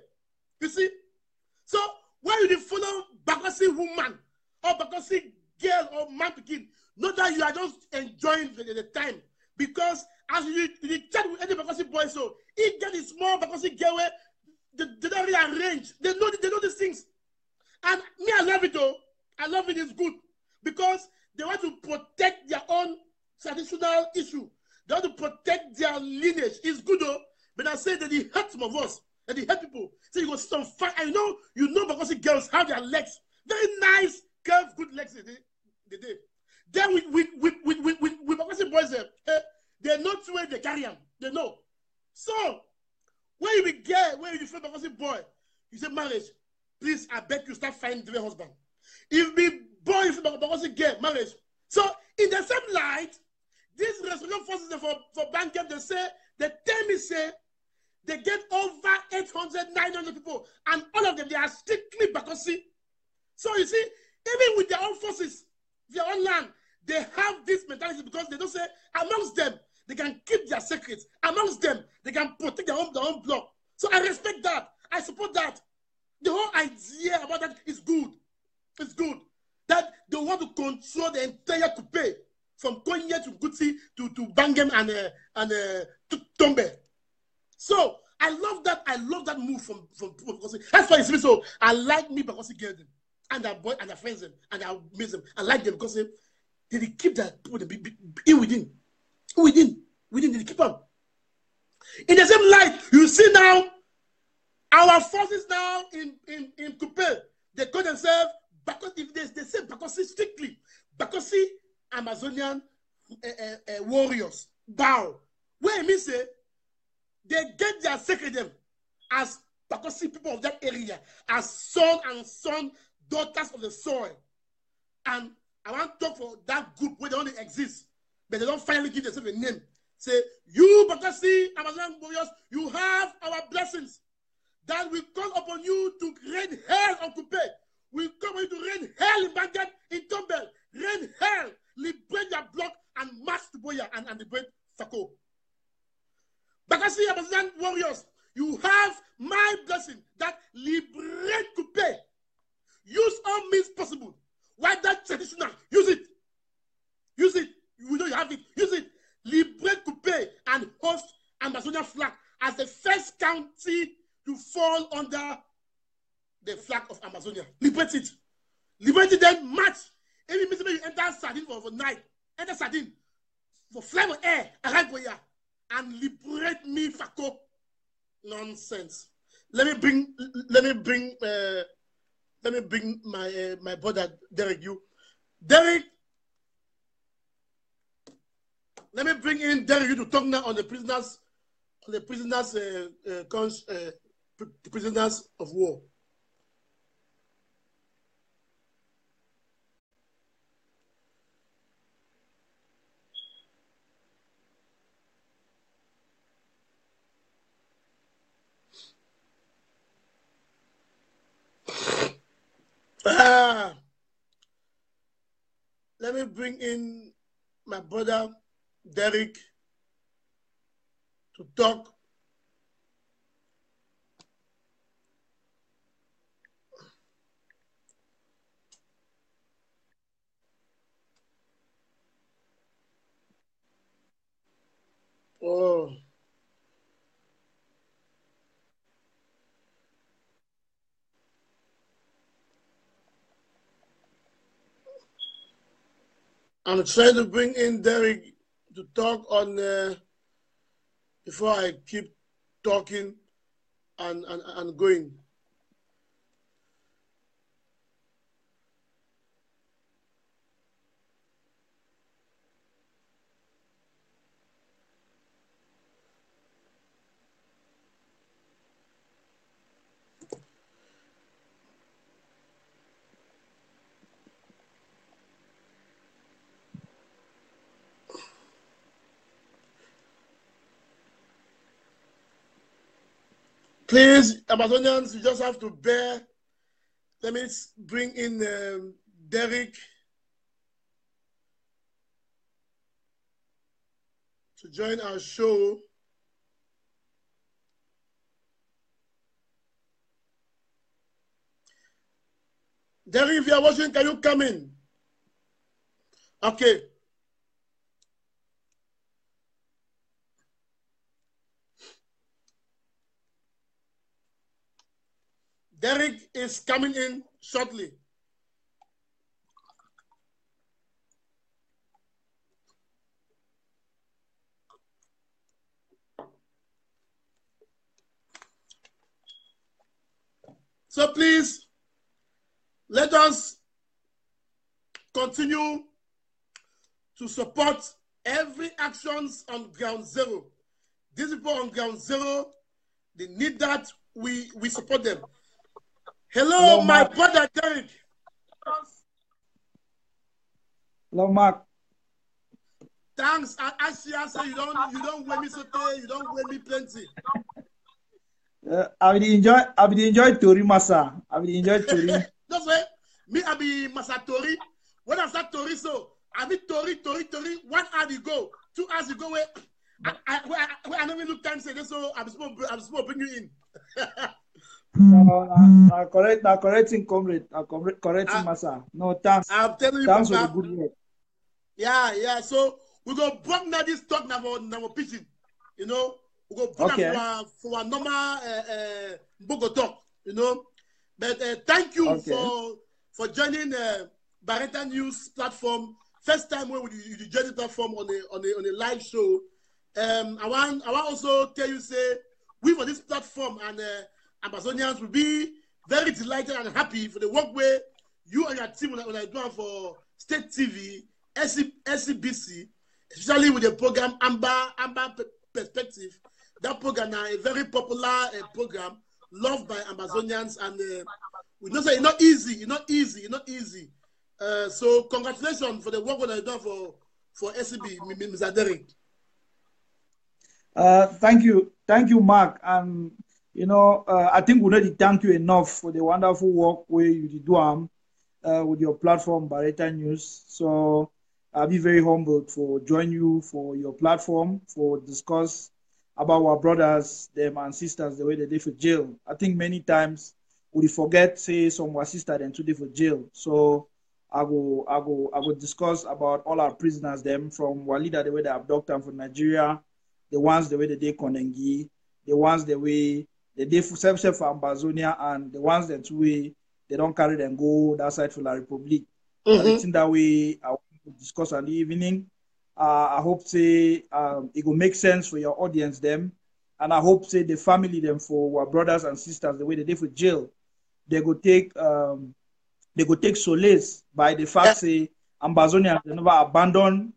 You see? So, when you follow Bakosi woman, or Bakosi girl, or man to kid, not that you are just enjoying the time. Because as you chat with any Bakosi boy, so he get a small Bakosi girl where they don't rearrange. They know these things. And me, I love it though. I love it. It's good. Because they want to protect their own traditional issue. They want to protect their lineage. It's good though. But I say that it hurts some of us. That it hurt people. So you go see some fun. I know, Bakosi girls have their legs. Very nice, curved, good legs they did. Then with Bakosi boys, they know where they carry them. They know. So, when you be gay, when you feel Bakosi boy, you say marriage, please, I beg you, start finding the husband. If be boy, if Bakosi gay, marriage. So, in the same light, these restoration forces for Bankem, they tell me, say, they get over 800, 900 people, and all of them, they are strictly Bakosi. So, you see, even with their own forces, their own land, they have this mentality because they don't say, amongst them, they can keep their secrets. Amongst them, they can protect their own block. So I respect that. I support that. The whole idea about that is good. It's good. That they want to control the entire coupe from Konya to Gutsi to Bangem and Tombe. So I love that. I love that move from Bakosi. That's why it's me. So I like me Bakosi girl them and their boy and their friends them and I miss them. I like them because they keep that people within. They keep them. In the same light, you see now our forces now in Coupe, they call themselves because if they say Bakosi strictly, Bakosi Amazonian warriors, bow. Where it means they get their sacred them as Bakosi people of that area, as son, daughters of the soil. And I want to talk for that group where they only exist, but they don't finally give themselves a name. Say, you Bakosi Amazonian warriors, you have our blessings. That we call upon you to rain hell on Coupe. We come on you to rain hell in Baghdad, in Tombel. Rain hell, liberate your block and march to Boya and liberate Fako. Bakosi Amazonian warriors, you have my blessing that liberate Coupe. Use all means possible. Why that traditional? Use it. Use it. You know you have it. Use it. Liberate Coupe and host Amazonian flag as the first county to fall under the flag of Amazonia. Liberate it. Liberate it, then march. If you miss you enter Sardine for night, enter Sardine for fly for air, arrive here, and liberate me, Fako. Nonsense. Let me bring my brother Derek. Derek. Let me bring in Derek to talk now on the prisoners of war. Let me bring in my brother Derek to talk. Oh. I'm trying to bring in Derek to talk on before I keep talking and going. Please, Amazonians, you just have to bear. Let me bring in Derek to join our show. Derek, if you are watching, can you come in? Okay. Derek is coming in shortly. So please, let us continue to support every actions on ground zero. These people on ground zero, they need that we support them. Hello, my brother Derek. Hello, Mark. Thanks. I say you don't weigh me so you don't weigh me plenty. I will enjoy Tori Masa. I will enjoy Tori. That's right. Me, I be Masa Tori. When I start Tori, so I be Tori. 1 hour you go, 2 hours you go. Where I never look time say this, so I'm supposed to bring you in. No, correcting comrade, correcting Masa. No, thanks. I'm telling you, thanks Papa, for the good work. Yeah. So we go block now this talk now for pitching. You know, we go block for our normal Bogo talk. You know, but thank you for joining Bareta News platform. First time when you join the platform on a live show. I want also tell you say we for this platform and Amazonians will be very delighted and happy for the work where you and your team when I do for State TV, SCBC, especially with the program Amber Perspective. That program is a very popular program loved by Amazonians, and we know say it's not easy. So congratulations for the work that you done for SCB, Mr. Derek. Thank you, Mark. And I think we already thank you enough for the wonderful work where you did do with your platform, Bareta News. So I'll be very humbled for joining you for your platform for discuss about our brothers, them and sisters, the way they did for jail. I think many times we forget say some of our sisters them today for jail. So I go discuss about all our prisoners, them from Walida, the way they abduct them from Nigeria, the ones the way they did Konengi, the ones the way they did for for Amazonia, and the ones that way they don't carry them go that side for La Republic. I think that way I want to discuss in the evening. I hope say it will make sense for your audience them, and I hope say the family them for our brothers and sisters the way they did for jail, they go take solace by the fact say Ambazonians they never abandon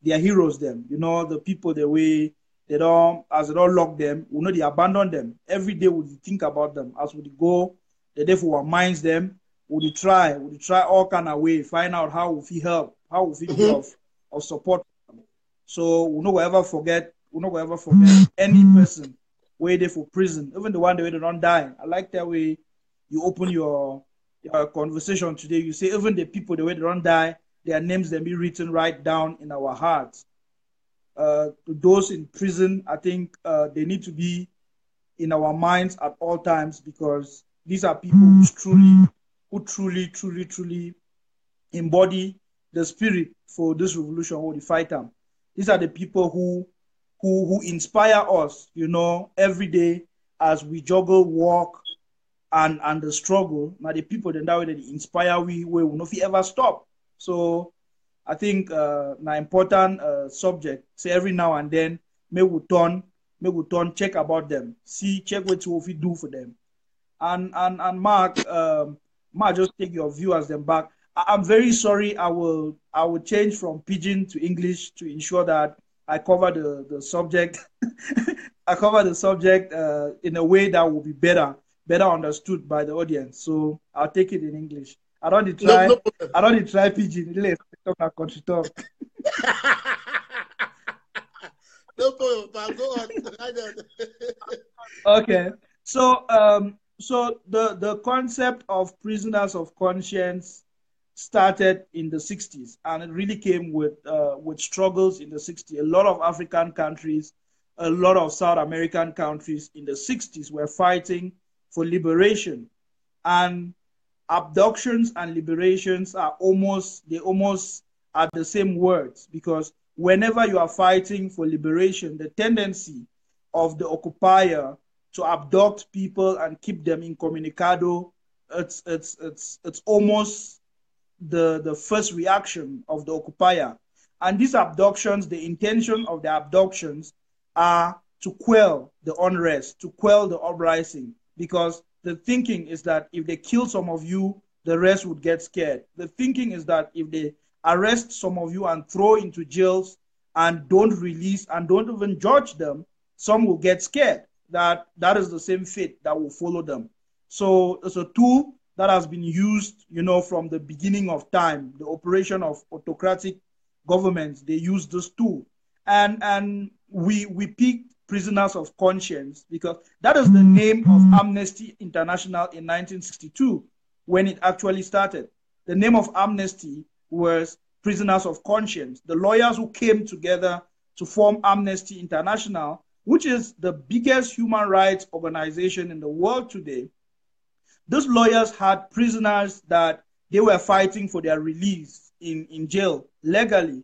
their heroes them. You know the people the way they don't lock them, we know they abandon them. Every day we think about them as we go. The day for our minds them, we try all kind of way, find out how we feel help, how we feel be of support. So we no ever forget any person way there for prison, even the one the way they don't die. I like that way you open your conversation today. You say even the people the way they don't die, their names then be written right down in our hearts. To those in prison, I think they need to be in our minds at all times because these are people who truly embody the spirit for this revolution or the fight them. These are the people who inspire us, every day as we juggle work and the struggle. Now the people that way that inspire we will not ever stop. So I think an important subject. Say every now and then, may we turn check about them, check what we do for them. And Mark, just take your viewers them back. I'm very sorry. I will change from pidgin to English to ensure that I cover the subject. I cover the subject in a way that will be better understood by the audience. So I'll take it in English. I don't try pidgin. Let's talk about country talk. No problem. Go on. Okay. So the concept of prisoners of conscience started in the 60s, and it really came with struggles in the 60s. A lot of African countries, a lot of South American countries in the 60s were fighting for liberation, and abductions and liberations are almost are the same words, because whenever you are fighting for liberation, the tendency of the occupier to abduct people and keep them incommunicado. It's almost the first reaction of the occupier. And these abductions, the intention of the abductions are to quell the unrest, to quell the uprising, because the thinking is that if they kill some of you, the rest would get scared. The thinking is that if they arrest some of you and throw into jails and don't release and don't even judge them, some will get scared that that is the same fate that will follow them. So it's a tool that has been used, from the beginning of time. The operation of autocratic governments, they use this tool. And we picked prisoners of conscience because that is the name of Amnesty International in 1962 when it actually started. The name of Amnesty was prisoners of conscience. The lawyers who came together to form Amnesty International, which is the biggest human rights organization in the world today, those lawyers had prisoners that they were fighting for their release in jail legally.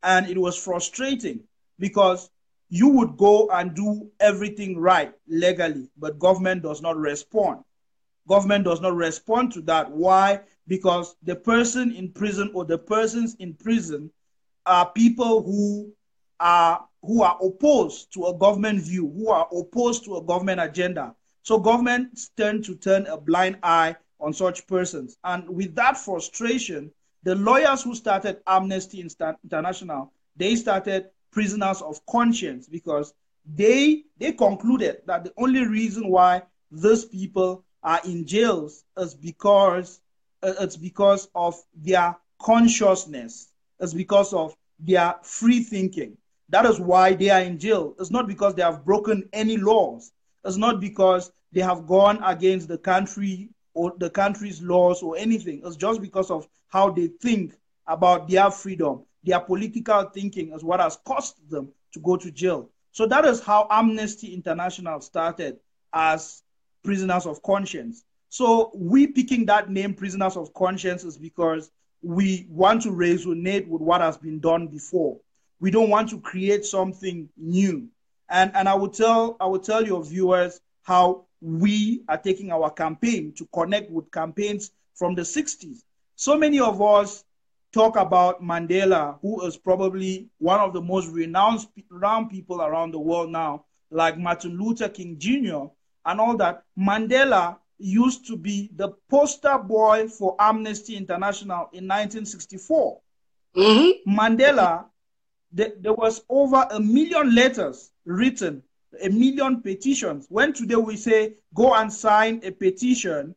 And it was frustrating because you would go and do everything right legally, but government does not respond. Government does not respond to that. Why? Because the person in prison or the persons in prison are people who are opposed to a government view, who are opposed to a government agenda. So governments tend to turn a blind eye on such persons. And with that frustration, the lawyers who started Amnesty International, they started prisoners of conscience because they concluded that the only reason why these people are in jails is because it's because of their consciousness. It's because of their free thinking. That is why they are in jail. It's not because they have broken any laws. It's not because they have gone against the country or the country's laws or anything. It's just because of how they think about their freedom. Their political thinking is what has caused them to go to jail. So that is how Amnesty International started, as prisoners of conscience. So we picking that name, prisoners of conscience, is because we want to resonate with what has been done before. We don't want to create something new. And I will tell your viewers how we are taking our campaign to connect with campaigns from the 60s. So many of us talk about Mandela, who is probably one of the most renowned people around the world now, like Martin Luther King Jr. and all that. Mandela used to be the poster boy for Amnesty International in 1964. Mandela, there was over 1 million letters written, 1 million petitions. When today we say, go and sign a petition,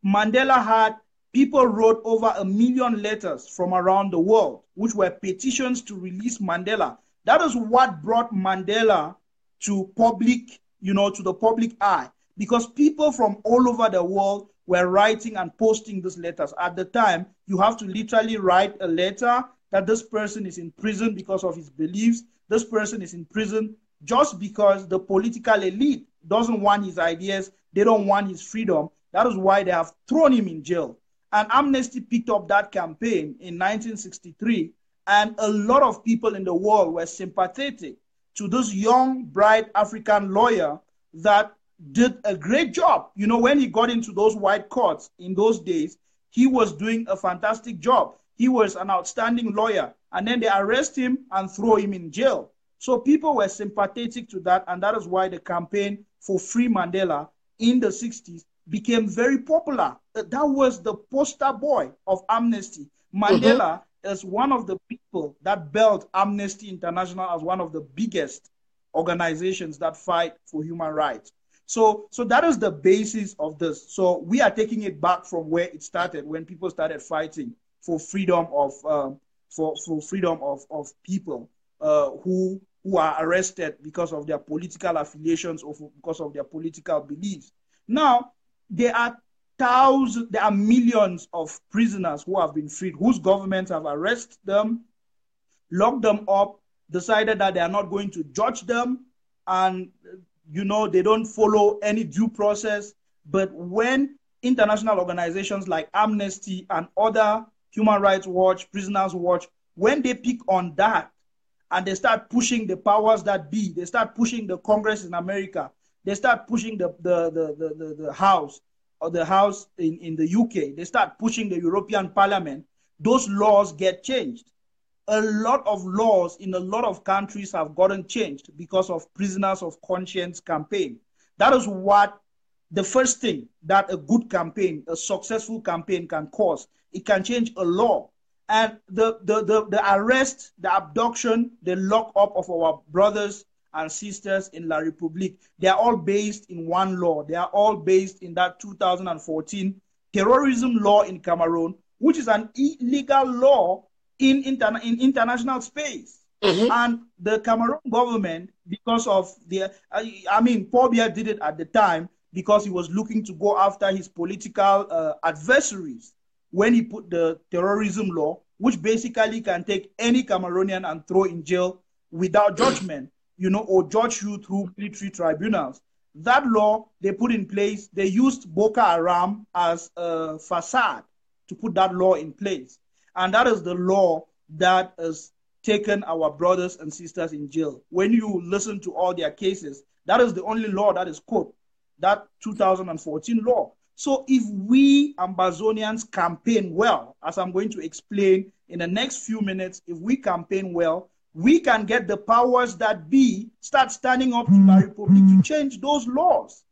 Mandela had people wrote over 1 million letters from around the world, which were petitions to release Mandela. That is what brought Mandela to public, to the public eye, because people from all over the world were writing and posting these letters. At the time, you have to literally write a letter that this person is in prison because of his beliefs. This person is in prison just because the political elite doesn't want his ideas. They don't want his freedom. That is why they have thrown him in jail. And Amnesty picked up that campaign in 1963, and a lot of people in the world were sympathetic to this young, bright African lawyer that did a great job. When he got into those white courts in those days, he was doing a fantastic job. He was an outstanding lawyer, and then they arrest him and throw him in jail. So people were sympathetic to that, and that is why the campaign for Free Mandela in the 60s became very popular. That was the poster boy of Amnesty. Mandela is one of the people that built Amnesty International as one of the biggest organizations that fight for human rights. So that is the basis of this. So we are taking it back from where it started, when people started fighting for freedom of freedom of people who are arrested because of their political affiliations or because of their political beliefs. Now, there are millions of prisoners who have been freed, whose governments have arrested them, locked them up, decided that they are not going to judge them, and they don't follow any due process. But when international organizations like Amnesty and other Human Rights Watch, Prisoners Watch, when they pick on that and they start pushing the powers that be, they start pushing the Congress in America, they start pushing the House, or the House in the UK, they start pushing the European Parliament, those laws get changed. A lot of laws in a lot of countries have gotten changed because of prisoners of conscience campaign. That is what the first thing that a good campaign, a successful campaign can cause. It can change a law. And the arrest, the abduction, the lockup of our brothers and sisters in La République, they are all based in one law. They are all based in that 2014 terrorism law in Cameroon, which is an illegal law in international space. And the Cameroon government, because of Paul Biya did it at the time because he was looking to go after his political adversaries when he put the terrorism law, which basically can take any Cameroonian and throw in jail without judgment, or judge you through military tribunals. That law they put in place, they used Boko Haram as a facade to put that law in place. And that is the law that has taken our brothers and sisters in jail. When you listen to all their cases, that is the only law that is quoted, that 2014 law. So if we Ambazonians campaign well, as I'm going to explain in the next few minutes, if we campaign well, we can get the powers that be start standing up to La République to change those laws.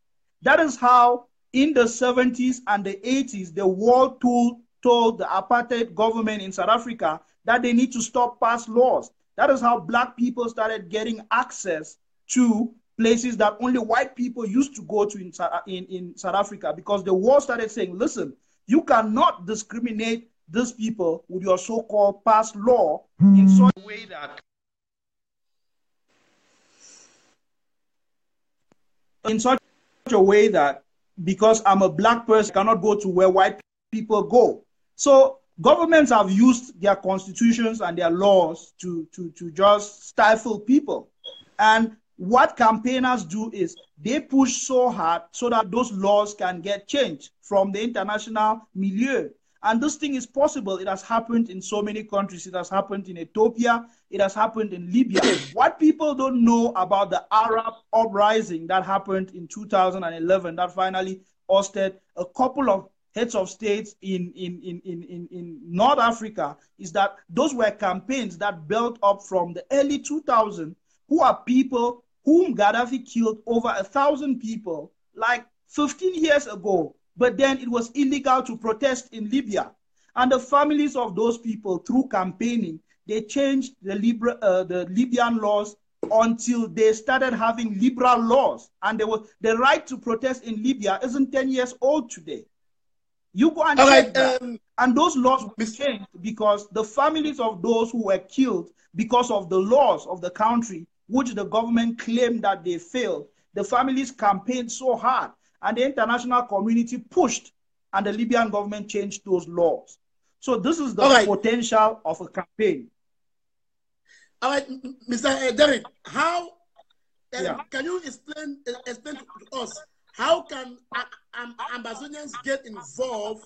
That is how in the 70s and the 80s, the world told the apartheid government in South Africa that they need to stop past laws. That is how Black people started getting access to places that only white people used to go to in South Africa, because the world started saying, listen, you cannot discriminate these people with your so-called past law in such a way that because I'm a Black person, I cannot go to where white people go. So governments have used their constitutions and their laws to just stifle people. And what campaigners do is they push so hard so that those laws can get changed from the international milieu. And this thing is possible. It has happened in so many countries. It has happened in Ethiopia. It has happened in Libya. What people don't know about the Arab uprising that happened in 2011 that finally ousted a couple of heads of states in North Africa is that those were campaigns that built up from the early 2000s, who are people whom Gaddafi killed over 1,000 people like 15 years ago. But then it was illegal to protest in Libya. And the families of those people, through campaigning, they changed the Libyan laws until they started having liberal laws. And the right to protest in Libya isn't 10 years old today. You go and check that. And those laws were changed because the families of those who were killed because of the laws of the country, which the government claimed that they failed, the families campaigned so hard and the international community pushed and the Libyan government changed those laws. So this is the potential of a campaign. All right, Mr. Derek, can you explain to us how can Ambazonians get involved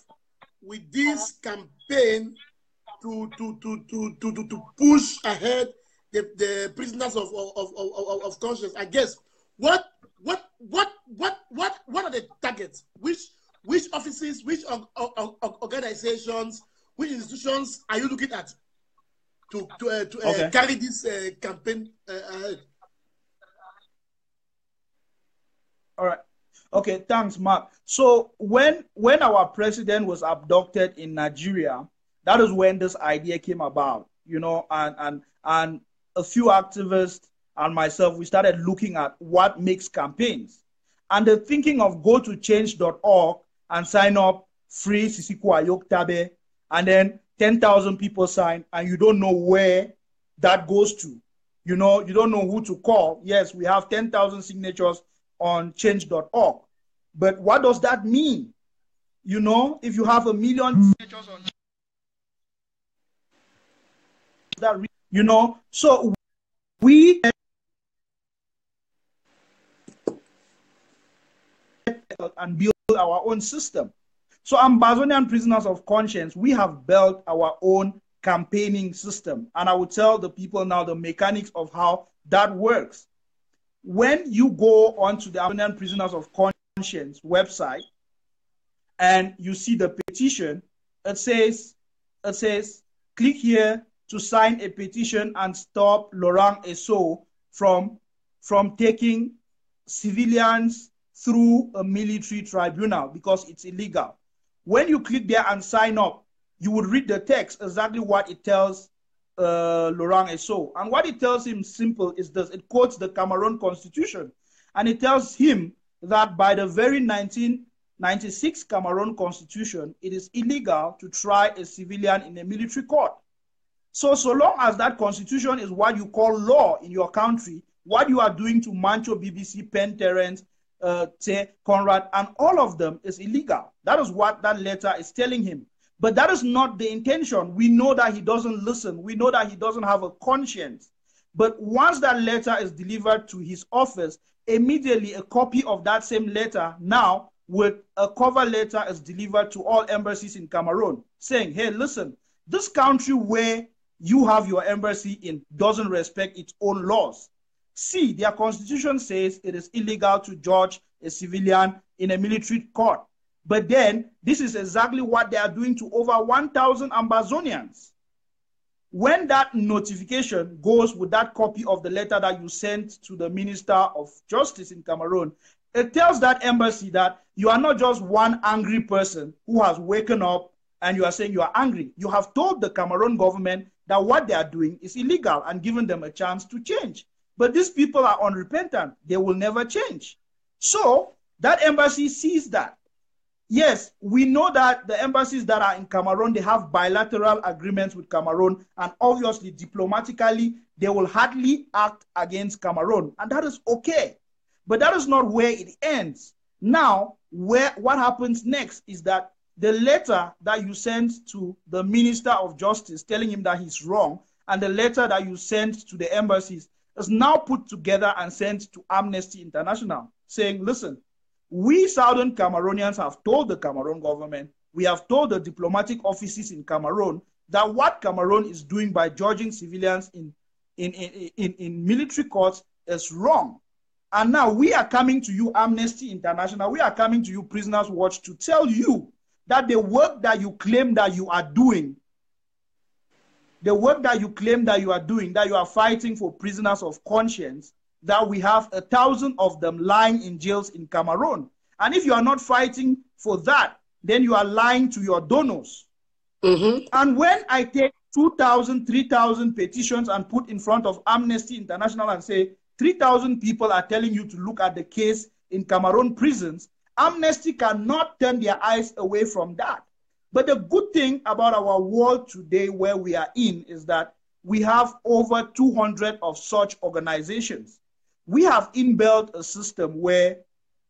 with this campaign to push ahead the prisoners of conscience? I guess what are the targets? Which offices, which organizations, which institutions are you looking at to carry this campaign ahead? All right. Okay, thanks, Mark. So when our president was abducted in Nigeria, that is when this idea came about, and a few activists and myself, we started looking at what makes campaigns. And the thinking of go to change.org and sign up free Sisiku Ayok Tabe, and then 10,000 people sign, and you don't know where that goes to. You don't know who to call. Yes, we have 10,000 signatures on change.org. But what does that mean? If you have 1 million signatures on that, so we and build our own system. So Ambazonian prisoners of conscience, we have built our own campaigning system. And I will tell the people now the mechanics of how that works. when you go onto the Amazonian Prisoners of Conscience website and you see the petition, it says, click here to sign a petition and stop Laurent Esso from taking civilians through a military tribunal because it's illegal. When you click there and sign up, you would read the text, exactly what it tells Laurent Esso. And what it tells him, simple, is this. It quotes the Cameroon Constitution. And it tells him that by the very 1996 Cameroon Constitution, it is illegal to try a civilian in a military court. So long as that constitution is what you call law in your country, what you are doing to Mancho, BBC, Penn, Terence, Conrad, and all of them is illegal. That is what that letter is telling him. But that is not the intention. We know that he doesn't listen. We know that he doesn't have a conscience. But once that letter is delivered to his office, immediately a copy of that same letter now with a cover letter is delivered to all embassies in Cameroon saying, hey, listen, this country where you have your embassy in doesn't respect its own laws. See, their constitution says it is illegal to judge a civilian in a military court. But then, this is exactly what they are doing to over 1,000 Ambazonians. When that notification goes with that copy of the letter that you sent to the Minister of Justice in Cameroon, it tells that embassy that you are not just one angry person who has woken up and you are saying you are angry. You have told the Cameroon government that what they are doing is illegal and given them a chance to change. But these people are unrepentant. They will never change. So that embassy sees that. Yes, we know that the embassies that are in Cameroon, they have bilateral agreements with Cameroon, and obviously diplomatically, they will hardly act against Cameroon, and that is okay. But that is not where it ends. Now, what happens next is that the letter that you sent to the Minister of Justice telling him that he's wrong, and the letter that you sent to the embassies is now put together and sent to Amnesty International, saying, listen, we Southern Cameroonians have told the Cameroon government, we have told the diplomatic offices in Cameroon that what Cameroon is doing by judging civilians in military courts is wrong. And now we are coming to you, Amnesty International, we are coming to you, Prisoners Watch, to tell you that the work that you claim that you are doing, that you are fighting for prisoners of conscience, that we have 1,000 of them lying in jails in Cameroon. And if you are not fighting for that, then you are lying to your donors. Mm-hmm. And when I take 2,000, 3,000 petitions and put in front of Amnesty International and say, 3,000 people are telling you to look at the case in Cameroon prisons, Amnesty cannot turn their eyes away from that. But the good thing about our world today where we are in is that we have over 200 of such organizations. We have inbuilt a system where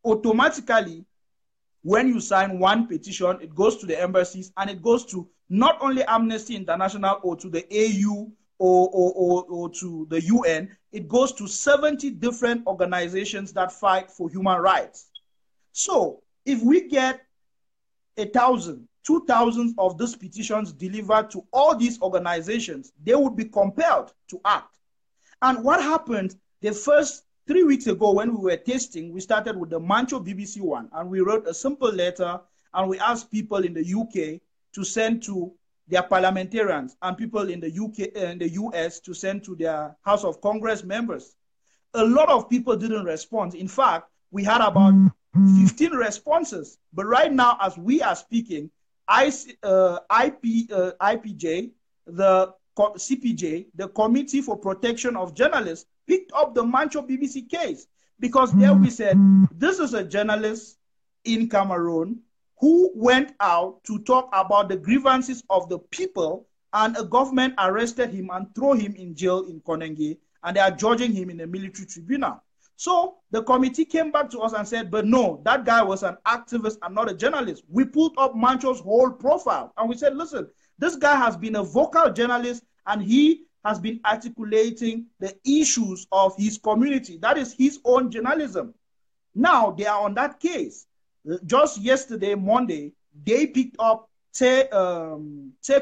automatically, when you sign one petition, it goes to the embassies and it goes to not only Amnesty International or to the AU or to the UN, it goes to 70 different organizations that fight for human rights. So if we get 1,000, 2,000 of these petitions delivered to all these organizations, they would be compelled to act. And what happened the first 3 weeks ago when we were testing, we started with the Mancho BBC one, and we wrote a simple letter and we asked people in the UK to send to their parliamentarians and people in the UK and the US to send to their House of Congress members. A lot of people didn't respond. In fact, we had about 15 responses. But right now, as we are speaking, IPJ, the CPJ, the Committee for Protection of Journalists, picked up the Mancho BBC case because there we said, this is a journalist in Cameroon who went out to talk about the grievances of the people, and a government arrested him and threw him in jail in Konenge, and they are judging him in a military tribunal. So the committee came back to us and said, but no, that guy was an activist and not a journalist. We pulled up Mancho's whole profile and we said, listen, this guy has been a vocal journalist and he has been articulating the issues of his community. That is his own journalism. Now they are on that case. Just yesterday, Monday, they picked up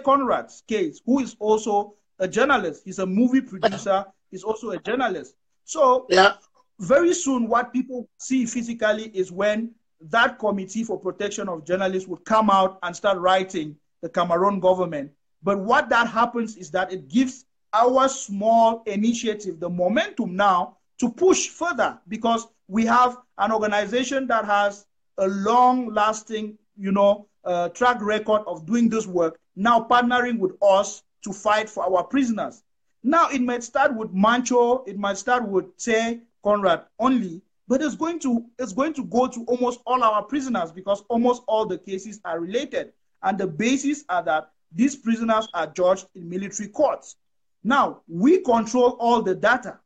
Conrad's case, who is also a journalist. He's a movie producer. He's also a journalist. So yeah, very soon, what people see physically is when that Committee for Protection of Journalists would come out and start writing the Cameroon government. But what that happens is that it gives our small initiative the momentum now to push further, because we have an organization that has a long-lasting, track record of doing this work, now partnering with us to fight for our prisoners. Now, it might start with Mancho, it might start with, say, Conrad only, but it's going to go to almost all our prisoners, because almost all the cases are related. And the basis are that these prisoners are judged in military courts. Now, we control all the data.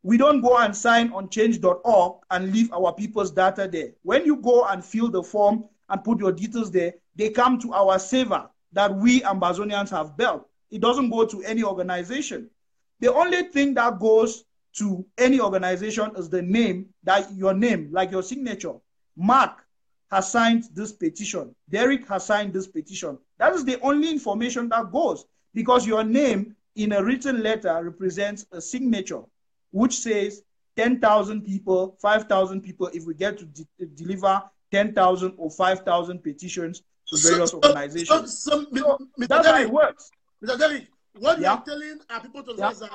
We don't go and sign on change.org and leave our people's data there. When you go and fill the form and put your details there, they come to our server that we Ambazonians have built. It doesn't go to any organization. The only thing that goes to any organization is the name, your name, like your signature. Mark has signed this petition. Derek has signed this petition. That is the only information that goes, because your name in a written letter represents a signature, which says 10,000 people, 5,000 people, if we get to deliver 10,000 or 5,000 petitions to various organizations. So that's how it works. Mr. Derek, what you are telling our people to know is that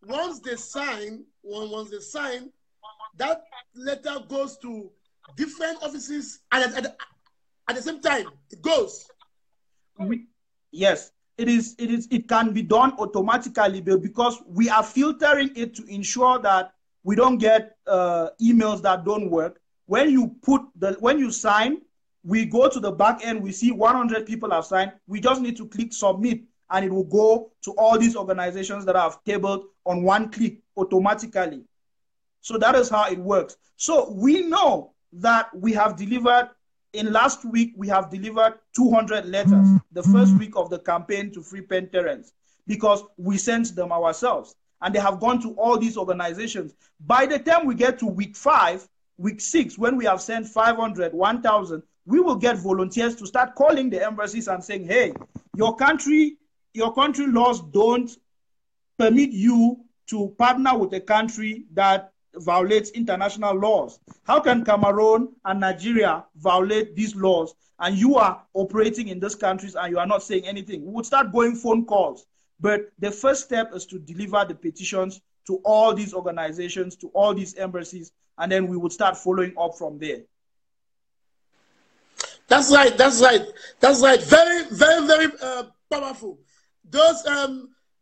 once they sign, that letter goes to different offices, and at the same time, it goes. Yes, it can be done automatically, because we are filtering it to ensure that we don't get emails that don't work. When you sign, we go to the back end, we see 100 people have signed. We just need to click submit, and it will go to all these organizations that have tabled on one click automatically. So that is how it works. So we know that we have delivered, in last week, we have delivered 200 letters, the first week of the campaign to free Pen Terence, because we sent them ourselves, and they have gone to all these organizations. By the time we get to week 5, week 6, when we have sent 500, 1,000, we will get volunteers to start calling the embassies and saying, hey, your country laws don't permit you to partner with a country that violates international laws. How can Cameroon and Nigeria violate these laws, and you are operating in these countries and you are not saying anything? We would start going phone calls. But the first step is to deliver the petitions to all these organizations, to all these embassies, and then we would start following up from there. That's right. Very, very, very powerful. Those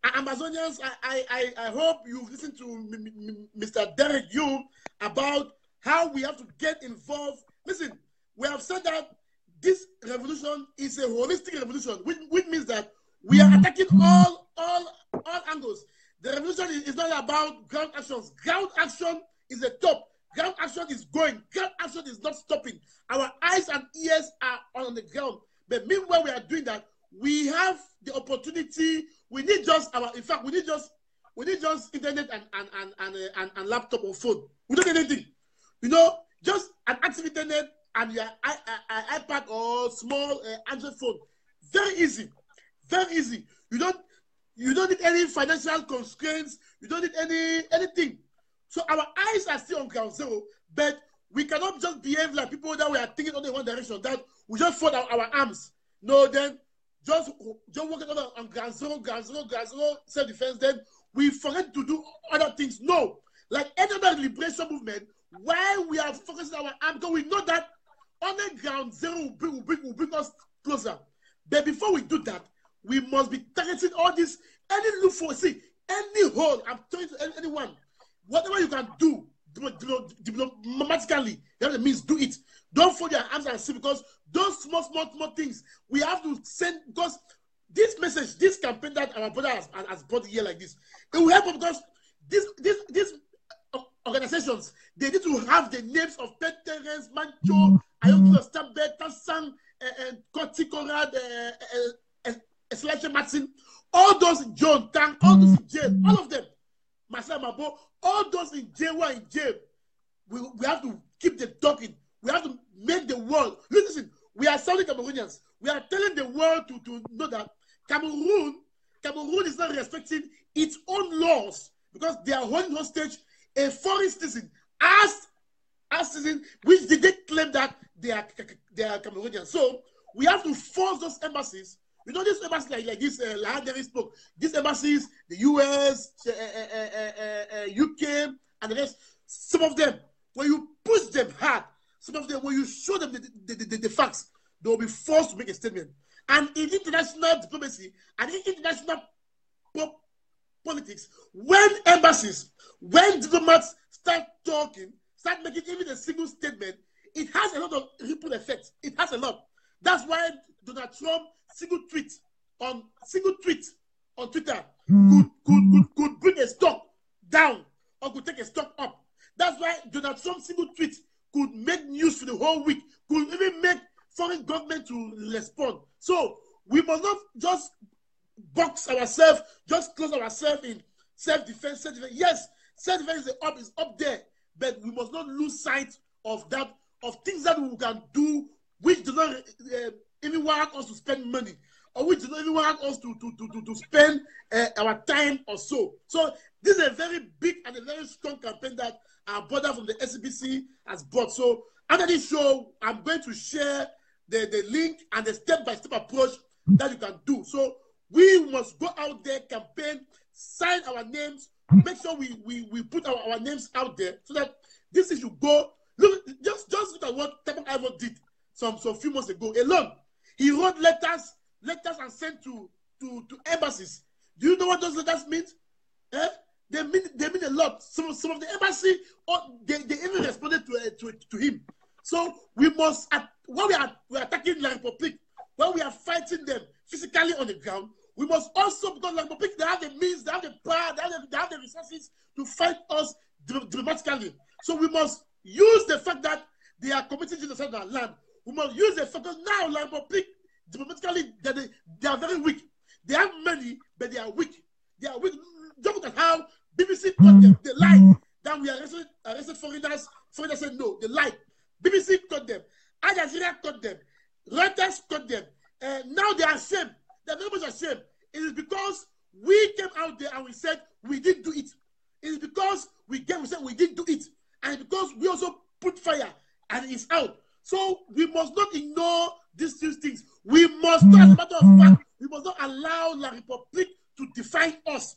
Amazonians, I hope you listen to Mr. Derek Yu about how we have to get involved. Listen, we have said that this revolution is a holistic revolution, which means that we are attacking all angles. The revolution is not about ground actions. Ground action is the top. Ground action is going. Ground action is not stopping. Our eyes and ears are on the ground. But meanwhile we are doing that, we have the opportunity. We need just we need just internet and laptop or phone. We don't need anything. Just an active internet and your iPad or small Android phone. Very easy. Very easy. You don't need any financial constraints. You don't need anything. So our eyes are still on ground zero, but we cannot just behave like people that we are thinking only in one direction, that we just fold our arms. No, then just work on ground zero, self-defense, then we forget to do other things. No. Like any other liberation movement, while we are focusing our arms, because we know that only ground zero will bring us closer. But before we do that, we must be targeting all this, any loophole, any hole. I'm telling anyone, whatever you can do diplomatically, that means do it. Don't fold your arms and see, because those small things we have to send, because this message, this campaign that our brother has brought here like this, it will help, because these organizations, they need to have the names of Pen Terence, Mancho, Ayokilo Stambe, Tassang, Koti Conrad, Selection Martin, all those in John Tang, all those in jail, all of them, Marcel Mabo, all those in jail who are in jail. We have to keep the talking. We have to make the world. Listen, we are sounding Cameroonians. We are telling the world to know that Cameroon is not respecting its own laws, because they are holding hostage a foreign citizen as citizens, which they claim that they are Cameroonians. So we have to force those embassies. You know, these embassies like this, Lahaderi spoke. These embassies, the US, UK, and the rest. Some of them, when you push them hard, some of them, when you show them the facts, they will be forced to make a statement. And in international diplomacy and in international politics, when embassies, when diplomats start talking, start making even a single statement, it has a lot of ripple effects. It has a lot. That's why Donald Trump single tweet on Twitter could bring a stock down or could take a stock up. That's why Donald Trump single tweet could make news for the whole week, could even make foreign government to respond. So we must not just box ourselves, just close ourselves in self-defense. Yes, self-defense is up there, but we must not lose sight of that, of things that we can do which do not even want us to spend money, or which do not even want us to spend our time or so. So this is a very big and a very strong campaign that our brother from the SCBC has brought. So after this show, I'm going to share the link and the step-by-step approach that you can do. So we must go out there, campaign, sign our names, make sure we put our names out there so that this issue go. Look, just look at what Tepon Ivo did some few months ago alone. He wrote letters and sent to embassies. Do you know what those letters mean? They mean a lot. Some of the embassy, they even responded to him. So we must, when we are attacking La République, when we are fighting them physically on the ground, we must also, because La République, they have the means, they have the power, they have the resources to fight us diplomatically. So we must use the fact that they are committing genocide on our land. We must use the fact that now La République, diplomatically, they are very weak. They have money, but they are weak. They are weak. Don't look at how BBC caught them. They lied. That we arrested foreigners. Foreigners said no. They lied. BBC caught them. Al Jazeera caught them. Reuters caught them. Now they are ashamed. They are very much ashamed. It is because we came out there and we said we didn't do it. It is because we said we didn't do it. And because we also put fire and it's out. So we must not ignore these things. We must not, as a matter of fact, we must not allow La République to define us.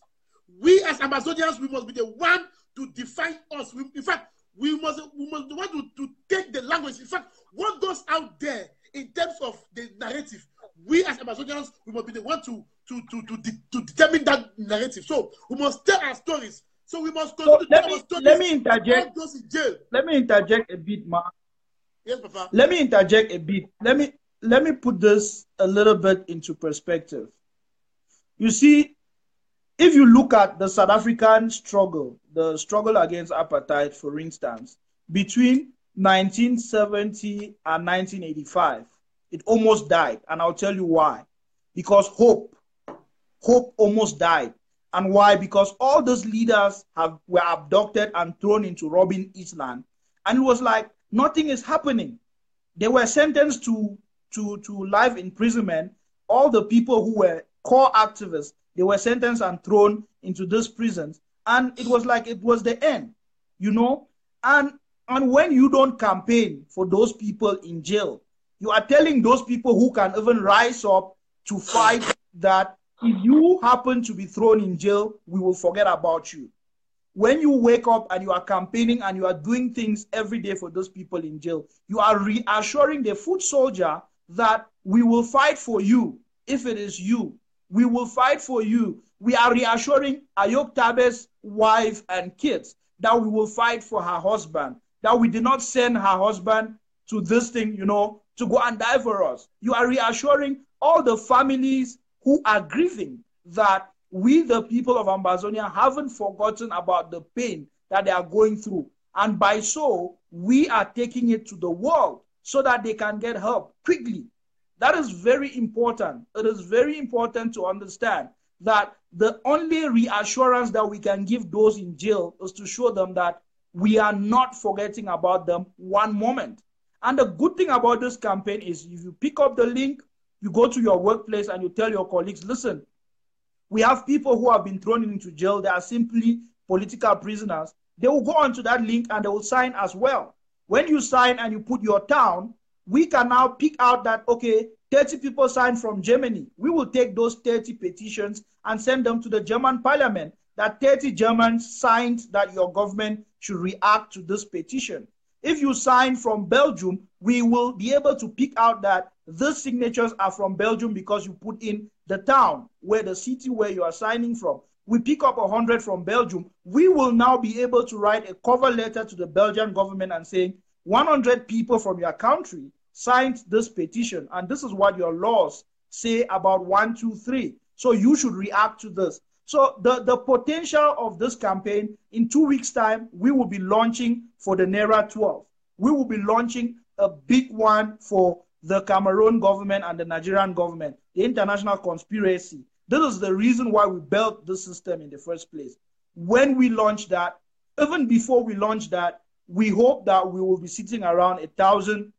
We as Amazonians, we must be the one to define us. In fact, we must the one to take the language. In fact, what goes out there in terms of the narrative, we as Amazonians, we must be the one to determine that narrative. So we must tell our stories. So we must continue to tell our stories. Let me interject. Those in jail. Let me interject a bit, Mark. Yes, Papa. Let me interject a bit. Let me put this a little bit into perspective. You see, if you look at the South African struggle, the struggle against apartheid, for instance, between 1970 and 1985, it almost died. And I'll tell you why. Because hope almost died. And why? Because all those leaders were abducted and thrown into Robben Island. And it was like nothing is happening. They were sentenced to life imprisonment. All the people who were core activists, they were sentenced and thrown into these prisons. And it was like it was the end, you know? And when you don't campaign for those people in jail, you are telling those people who can even rise up to fight that if you happen to be thrown in jail, we will forget about you. When you wake up and you are campaigning and you are doing things every day for those people in jail, you are reassuring the foot soldier that we will fight for you if it is you. We will fight for you. We are reassuring Ayok Tabe's wife and kids that we will fight for her husband, that we did not send her husband to this thing, you know, to go and die for us. You are reassuring all the families who are grieving that we, the people of Ambazonia, haven't forgotten about the pain that they are going through. And by so, we are taking it to the world so that they can get help quickly. That is very important. It is very important to understand that the only reassurance that we can give those in jail is to show them that we are not forgetting about them one moment. And the good thing about this campaign is if you pick up the link, you go to your workplace and you tell your colleagues, listen, we have people who have been thrown into jail. They are simply political prisoners. they will go onto that link and they will sign as well. When you sign and you put your town, we can now pick out that, okay, 30 people signed from Germany. We will take those 30 petitions and send them to the German parliament, that 30 Germans signed that your government should react to this petition. If you sign from Belgium, we will be able to pick out that these signatures are from Belgium because you put in the town, where the city where you are signing from. We pick up 100 from Belgium. We will now be able to write a cover letter to the Belgian government and saying 100 people from your country signed this petition, and this is what your laws say about 1, 2, 3. So you should react to this. So the potential of this campaign, in 2 weeks' time, we will be launching for the Naira 12. We will be launching a big one for the Cameroon government and the Nigerian government, the international conspiracy. This is the reason why we built this system in the first place. When we launch that, even before we launch that, we hope that we will be sitting around 1,000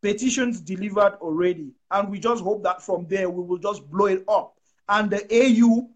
petitions delivered already. And we just hope that from there, we will just blow it up. And the AU,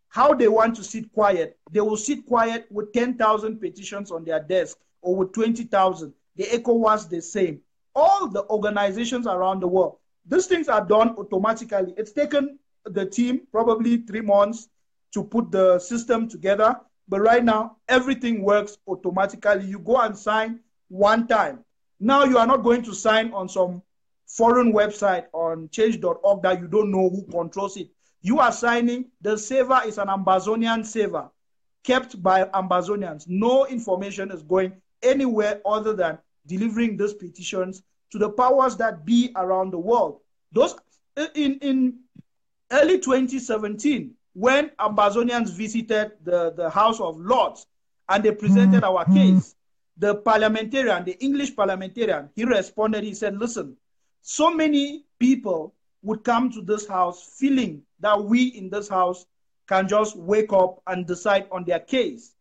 how they want to sit quiet, they will sit quiet with 10,000 petitions on their desk or with 20,000. The ECOWAS, the same. All the organizations around the world, these things are done automatically. It's taken the team probably 3 months to put the system together. But right now, everything works automatically. You go and sign one time. Now you are not going to sign on some foreign website on change.org that you don't know who controls it. You are signing, the server is an Ambazonian server kept by Ambazonians. No information is going anywhere other than delivering these petitions to the powers that be around the world. Those in early 2017, when Ambazonians visited the House of Lords and they presented our case, the parliamentarian, the English parliamentarian, he responded, he said, listen, so many people would come to this house feeling that we in this house can just wake up and decide on their case.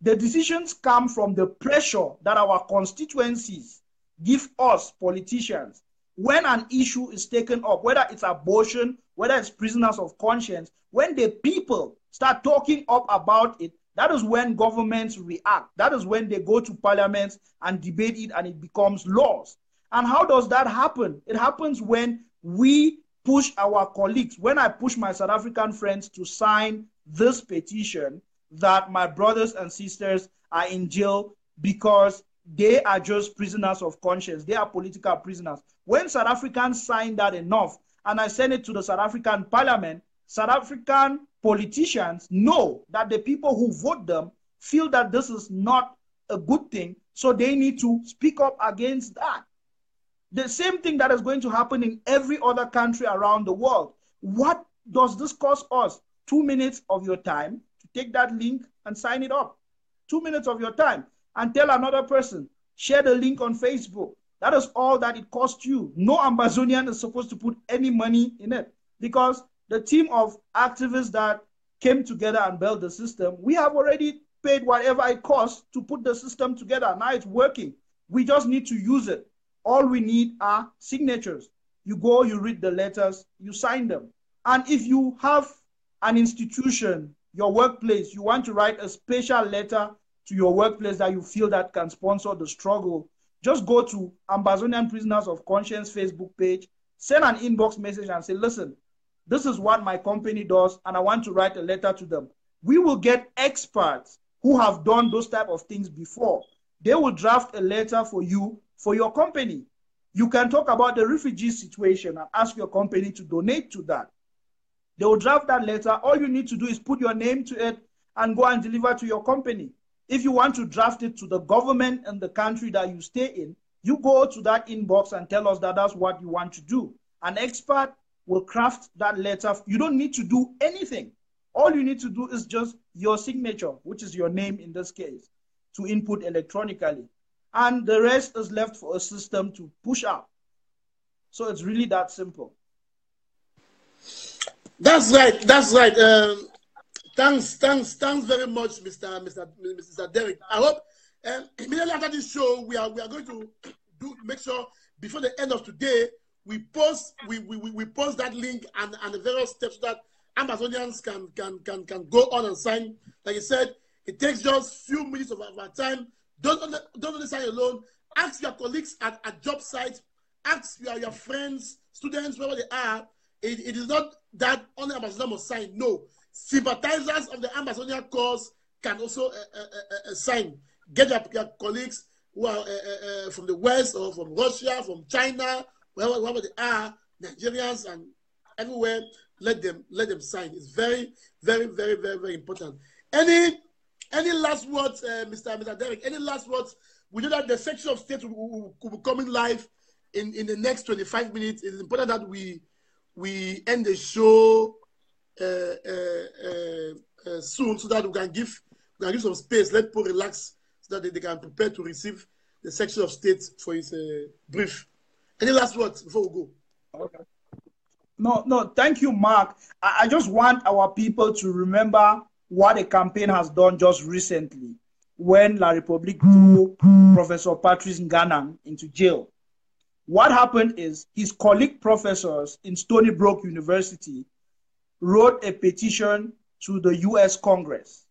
The decisions come from the pressure that our constituencies give us, politicians. When an issue is taken up, whether it's abortion, whether it's prisoners of conscience, when the people start talking up about it, that is when governments react. That is when they go to parliaments and debate it and it becomes laws. And how does that happen? It happens when we push our colleagues. When I push my South African friends to sign this petition that my brothers and sisters are in jail because they are just prisoners of conscience. They are political prisoners. When South Africans sign that enough, and I send it to the South African parliament, South African politicians know that the people who vote them feel that this is not a good thing, so they need to speak up against that. The same thing that is going to happen in every other country around the world. What does this cost us? 2 minutes of your time to take that link and sign it up. 2 minutes of your time and tell another person, share the link on Facebook. That is all that it costs you. No Ambazonian is supposed to put any money in it because the team of activists that came together and built the system, we have already paid whatever it costs to put the system together. Now it's working. We just need to use it. All we need are signatures. You go, you read the letters, you sign them. And if you have an institution, your workplace, you want to write a special letter to your workplace that you feel that can sponsor the struggle, just go to Ambazonian Prisoners of Conscience Facebook page, send an inbox message and say, listen, this is what my company does, and I want to write a letter to them. We will get experts who have done those type of things before. They will draft a letter for you, for your company. You can talk about the refugee situation and ask your company to donate to that. They will draft that letter. All you need to do is put your name to it and go and deliver to your company. If you want to draft it to the government and the country that you stay in, you go to that inbox and tell us that that's what you want to do. An expert will craft that letter. You don't need to do anything. All you need to do is just your signature, which is your name in this case, to input electronically. And the rest is left for a system to push out. So it's really that simple. That's right. That's right. Thanks very much, Mr. Derek. I hope immediately after this show, we are going to make sure before the end of today we post that link and the various steps that Ambazonians can go on and sign. Like you said, It takes just few minutes of our time. Don't only sign alone. Ask your colleagues at job sites. Ask your friends, students, wherever they are. It is not that only ambassador must sign. No. Sympathizers of the Amazonian cause can also sign. Get your colleagues who are from the West or from Russia, from China, wherever they are, Nigerians and everywhere. Let them sign. It's very, very, very, very, very important. Any last words, Mr. Derek? Any last words? We know that the section of state will be coming live in the next 25 minutes. It's important that we end the show soon, so that we can give some space. Let people relax so that they can prepare to receive the section of state for his brief. Any last words before we go? Okay. No, thank you, Mark. I just want our people to remember what the campaign has done just recently when La République threw Professor Patrice Nganang into jail. What happened is his colleague professors in Stony Brook University wrote a petition to the US Congress.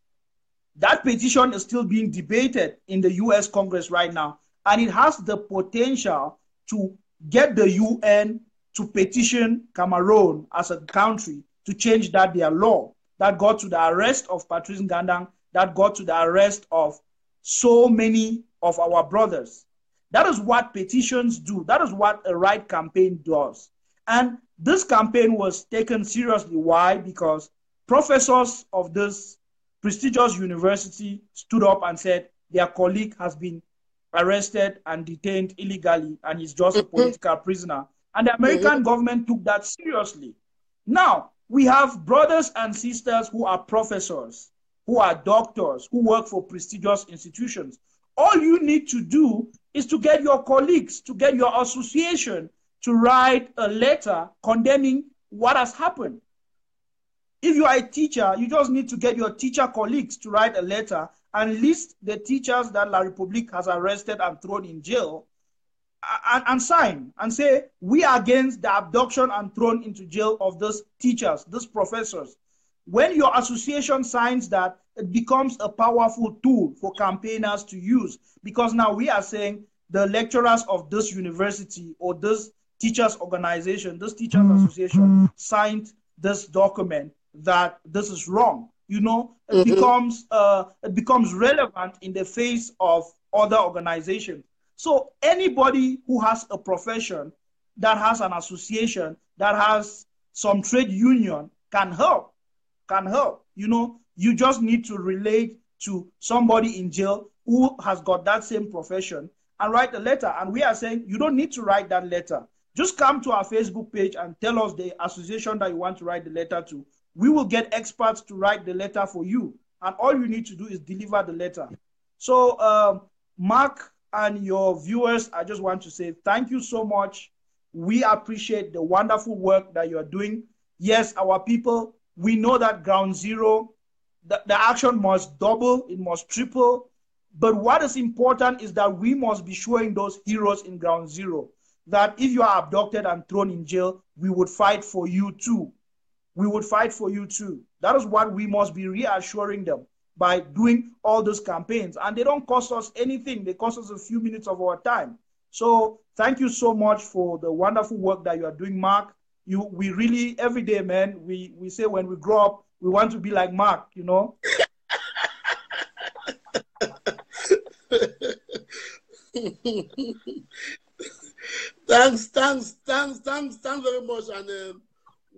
That petition is still being debated in the US Congress right now, and it has the potential to get the UN to petition Cameroon as a country to change their law. That got to the arrest of Patrice Nganang, that got to the arrest of so many of our brothers. That is what petitions do. That is what a right campaign does. And this campaign was taken seriously. Why? Because professors of this prestigious university stood up and said their colleague has been arrested and detained illegally and he's just a political prisoner. And the American government took that seriously. Now, we have brothers and sisters who are professors, who are doctors, who work for prestigious institutions. All you need to do is to get your colleagues, to get your association to write a letter condemning what has happened. If you are a teacher, you just need to get your teacher colleagues to write a letter and list the teachers that La République has arrested and thrown in jail and sign and say, we are against the abduction and thrown into jail of those teachers, those professors. When your association signs that, it becomes a powerful tool for campaigners to use, because now we are saying the lecturers of this university or this teachers organization, this teachers association signed this document that this is wrong. You know, it becomes relevant in the face of other organizations. So anybody who has a profession, that has an association, that has some trade union can help. You know, you just need to relate to somebody in jail who has got that same profession and write a letter. And we are saying you don't need to write that letter. Just come to our Facebook page and tell us the association that you want to write the letter to. We will get experts to write the letter for you. And all you need to do is deliver the letter. So, Mark and your viewers, I just want to say thank you so much. We appreciate the wonderful work that you're doing. Yes, our people, we know that ground zero, the action must double, it must triple. But what is important is that we must be showing those heroes in ground zero that if you are abducted and thrown in jail, we would fight for you too. We would fight for you too. That is what we must be reassuring them by doing all those campaigns. And they don't cost us anything. They cost us a few minutes of our time. So thank you so much for the wonderful work that you are doing, Mark. We really, every day, man, we say when we grow up, we want to be like Mark, you know? Thanks very much. And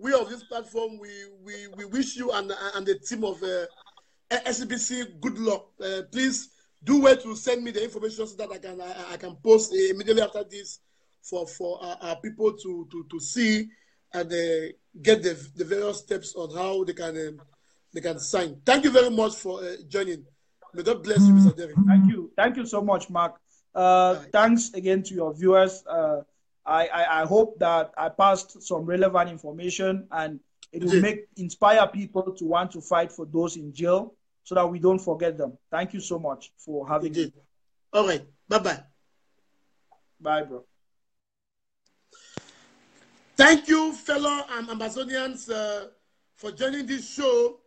we of this platform, we wish you and the team of SBC good luck. Please do wait to send me the information so that I can post immediately after this for our people to see and get the various steps on how they can sign. Thank you very much for joining. May God bless you, Mr. Derek. Thank you so much, Mark. Thanks again to your viewers. I hope that I passed some relevant information and it will inspire people to want to fight for those in jail so that we don't forget them. Thank you so much for having me. All right. Bye-bye. Bye, bro. Thank you, fellow Amazonians, for joining this show.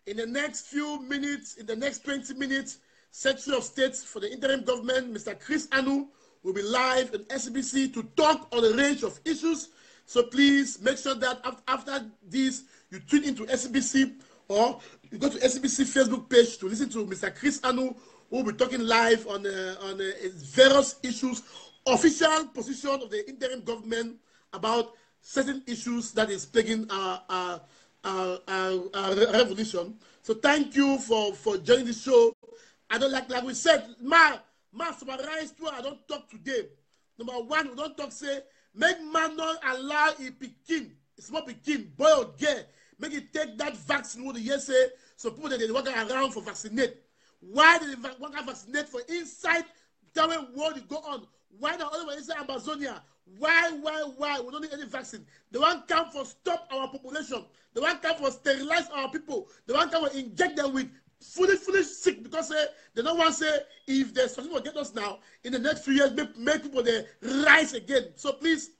In the next few minutes, in the next 20 minutes, Secretary of State for the interim government, Mr. Chris Anu, will be live on SBC to talk on a range of issues. So please make sure that after this, you tune into SBC or you go to SBC Facebook page to listen to Mr. Chris Anu, who will be talking live on various issues, official position of the interim government about certain issues that is plaguing our revolution. So thank you for joining the show. I don't like we said, summarize too, I don't talk today. Number one, we don't talk say, make man not allow a pikin, a small pikin, boy or girl, make it take that vaccine what the year say, so people that they walk around for vaccinate. Why did they want to vaccinate for inside tell me what is go on? Why not only inside Amazonia? Why? We don't need any vaccine. The one come for stop our population. The one come for sterilize our people. The one come for inject them with foolish sick because they don't want to say if there's something will get us now in the next few years make people they rise again. So please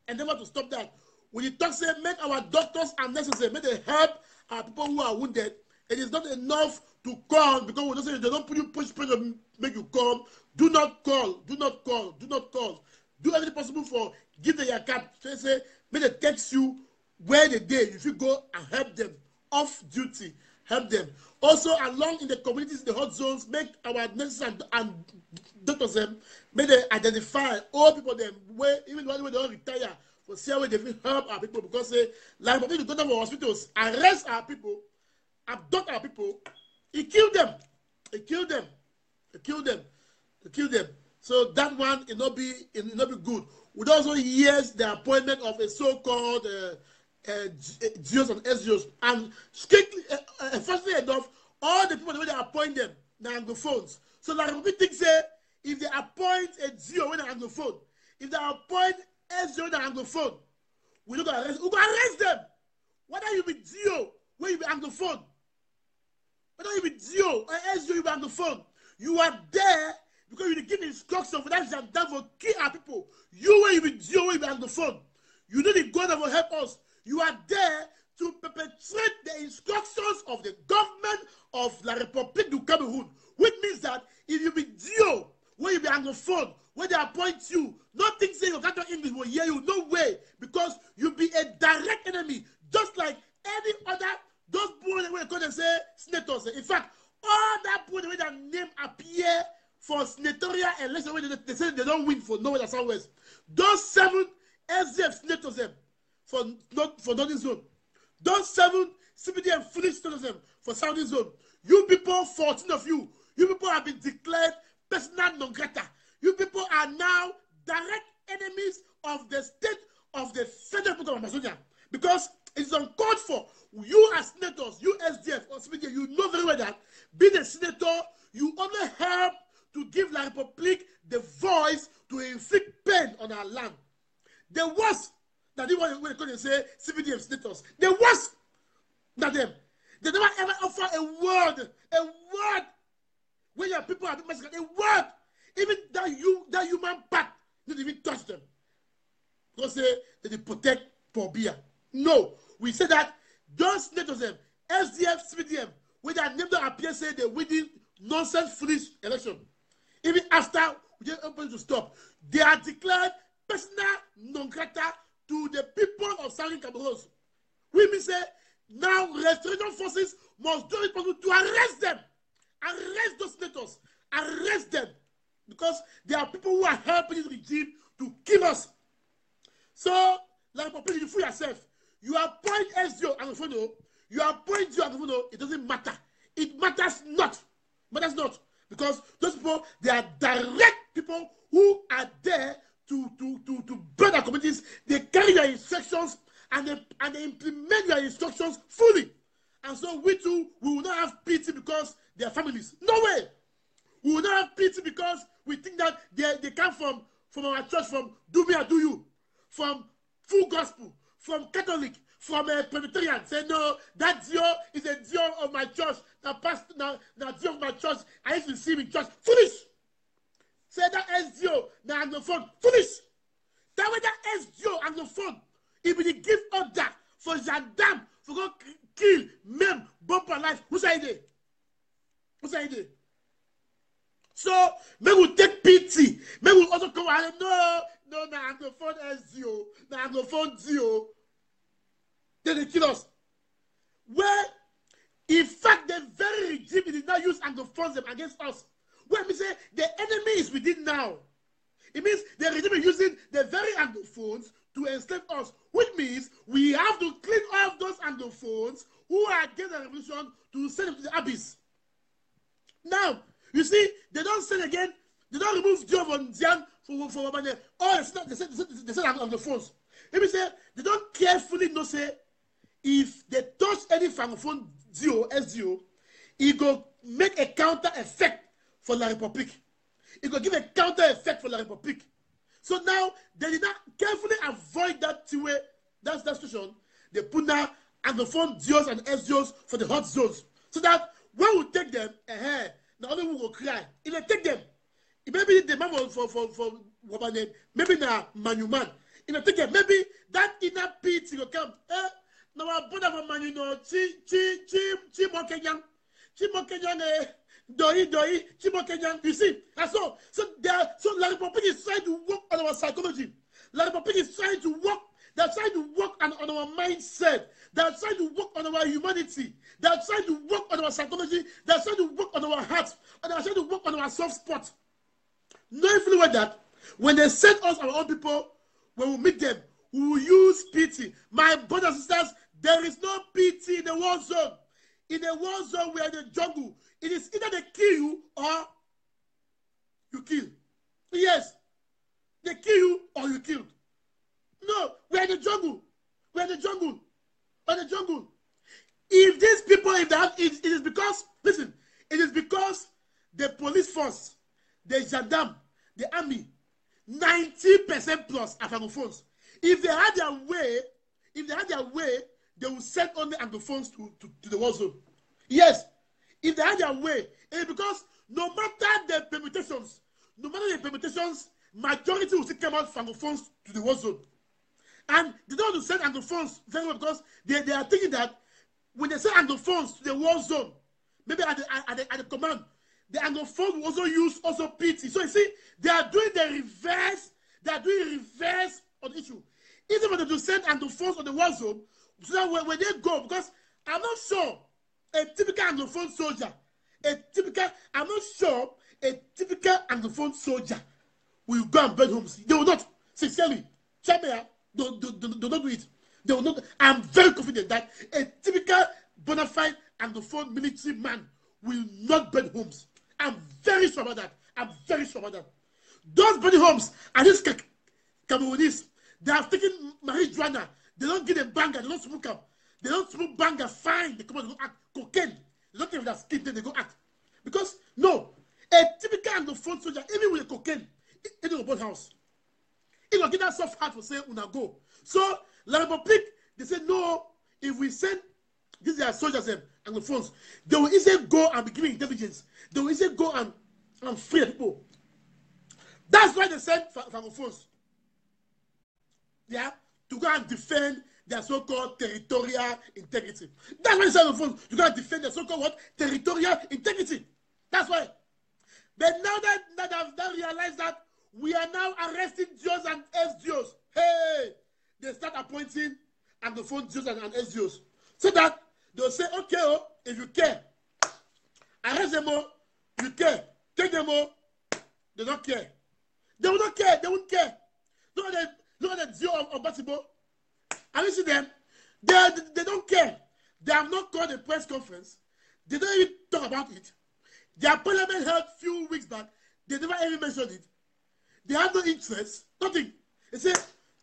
endeavor to stop that. When you talk say make our doctors and nurses make they help our people who are wounded. It is not enough to call because we don't say they don't put you push pressure make you call. Do not call. Do not call. Do not call. Do everything possible for give them your card. So say make they text you where they day. If you go and help them off duty, help them. Also, along in the communities, in the hot zones, make our nurses and doctors them, make they identify all people them where even when they don't retire for see how they will help our people because like when you go to our hospitals, arrest our people, abduct our people, he kill them, he kill them, he kill them, he kill them. So that one it not be good. We also hear the appointment of a so-called GOs and SGOs, and strictly, firstly enough, all the people the way they appoint them, they're Anglophones. So like we think say, if they appoint a GO when they're Anglophone, if they appoint SGO when they're Anglophone, we don't go arrest. We go arrest them. Whether you be GO when you be Anglophone, whether you be GO or SGO you be Anglophone, you are there because you give instructions for that gendarme for kill our people. You when you be GO when you be Anglophone, you know the God that will help us. You are there to perpetrate the instructions of the government of La République du Cameroun, which means that if you be GO, when you be Anglophone, when they appoint you, nothing saying you can't talk English will hear you, no way, because you be a direct enemy, just like any other, those people when they call them say senators. In fact, all that people when their name appear for senatorial election, when they say they don't win for nowhere or somewhere, those 7 SDF senators them, for Northern Zone. Those 7 CPDM foolish them for Southern Zone. You people, 14 of you people have been declared persona non grata. You people are now direct enemies of the state of the Federal Republic of Amazonia because it is uncalled for. You as senators, you SDF or CPDM, you know very well that being a senator, you only help to give La République the voice to inflict pain on our land. The worst that they want to say CPDM senators. The worst that them. They never ever offer a word when your people are being massacred. A word, even that human part, not even touch them. Because they protect Pobia. No, we say that those senators them, SDF, CPDM, when their name don't appear, say they winning nonsense, foolish election. Even after we just open to stop, they are declared persona non grata to the people of Southern Cameroon. We mean say now restoration forces must do it possible to arrest them. Arrest those senators. Arrest them. Because there are people who are helping this regime to kill us. So, like you fool yourself. You appoint SDO Anglophone, you appoint you Anglophone, it doesn't matter. It matters not. Matters not. Because those people, they are direct people who are there to burn their communities. They carry their instructions and they implement their instructions fully. And so we too, we will not have pity because they are families. No way. We will not have pity because we think that they come from our church, from do me or do you, from full gospel, from Catholic, from a Presbyterian. Say no, that Dio is a Dio of my church. Now pastor, now Dio of my church. I used to see him in church. Foolish. Say that SDO, now Anglophone. Foolish. That way that SDO, Anglophone, it will give order for gendarme, for go kill, mem, bomb for life. Who say What's the idea? So, may we take pity. May we also come and no, Anglophone SDO, no, Anglophone DO. Then they kill us. Well, in fact, the very regime did not use Anglophones them against us. When we say the enemy is within now, it means the regime is using the very Anglophones to enslave us, which means we have to clean off those Anglophones who are against the revolution to send them to the abyss. Now, you see, they don't say again, they don't remove Joe von Dian for money. Oh, it's not, they said Anglophones. Let me say, they don't carefully know, say, if they touch any Francophone DO, SDO, it go make a counter effect for La République. It go give a counter effect for La République. So now, they did not carefully avoid that way, that situation. They put now Anglophone DOs and SDOs for the hot zones. So that when we take them, the other one will cry. If they take them, it may be the man for maybe now Manuman. If they take them, maybe that inner pit will come. Now our brother from Manu, chi mo Kenyan, doi, chi mo Kenyan. You see, and so La République is trying to work on our psychology. La République is trying to work. They're trying to work on our mindset. They're trying to work on our humanity. They're trying to work on our psychology. They're trying to work on our hearts. And they're trying to work on our soft spot. Knowing fully well that when they send us our own people, when we meet them, we will use pity. My brothers and sisters, there is no pity in the war zone. In the war zone, we are in the jungle. It is either they kill you or you kill. Yes, they kill you or you killed. No, we're in the jungle. We're in the jungle. We're in the jungle. If these people, if they have, it is because, listen, it is because the police force, the gendarme, the army, 90% plus are Francophones. If they had their way, they will send only Anglophones to the war zone. Yes, if they had their way, it is because no matter the permutations, majority will still come out Francophones to the war zone. And they don't want to send Anglophones very well because they are thinking that when they send Anglophones to the war zone, maybe at the command, the Anglophone will also use pity. So you see, they are doing the reverse. They are doing reverse on the issue. Easy for them to send Anglophones on the war zone so that when they go, because I'm not sure a typical Anglophone soldier, I'm not sure a typical Anglophone soldier will go and burn homes. They will not. Sincerely, Chamia, don't do it. They will not. I'm very confident that a typical bona fide Anglophone military man will not burn homes. I'm very sure about that. Those burning homes are these Cameroonese. They have taken marijuana. They don't give them banger. They don't smoke up. They don't smoke banger. Fine. They come out. They go act. Cocaine. They don't give that skin. Then they go act. Because no, a typical Anglophone soldier, even with a cocaine, in the burn house, it will get that soft heart for saying una go. So La République, they say no. If we send these are soldiers and Anglophones, they will easily go and be giving intelligence. They will easily go and free the people. That's why they send Francophones. Yeah, to go and defend their so-called territorial integrity. That's why they send Francophones to go and defend their so-called what? Territorial integrity. That's why. But now that I've realized that we are now arresting DOs and SDOs, hey, they start appointing Anglophone DOs and SDOs. So that they'll say, okay, if you care, arrest them all, you care, take them all, they don't care. They will not care, they won't care. Look at the DO of Batibo. Have you seen them? They don't care. They have not called a press conference. They don't even talk about it. Their parliament held a few weeks back. They never even mentioned it. They have no interest, nothing. They say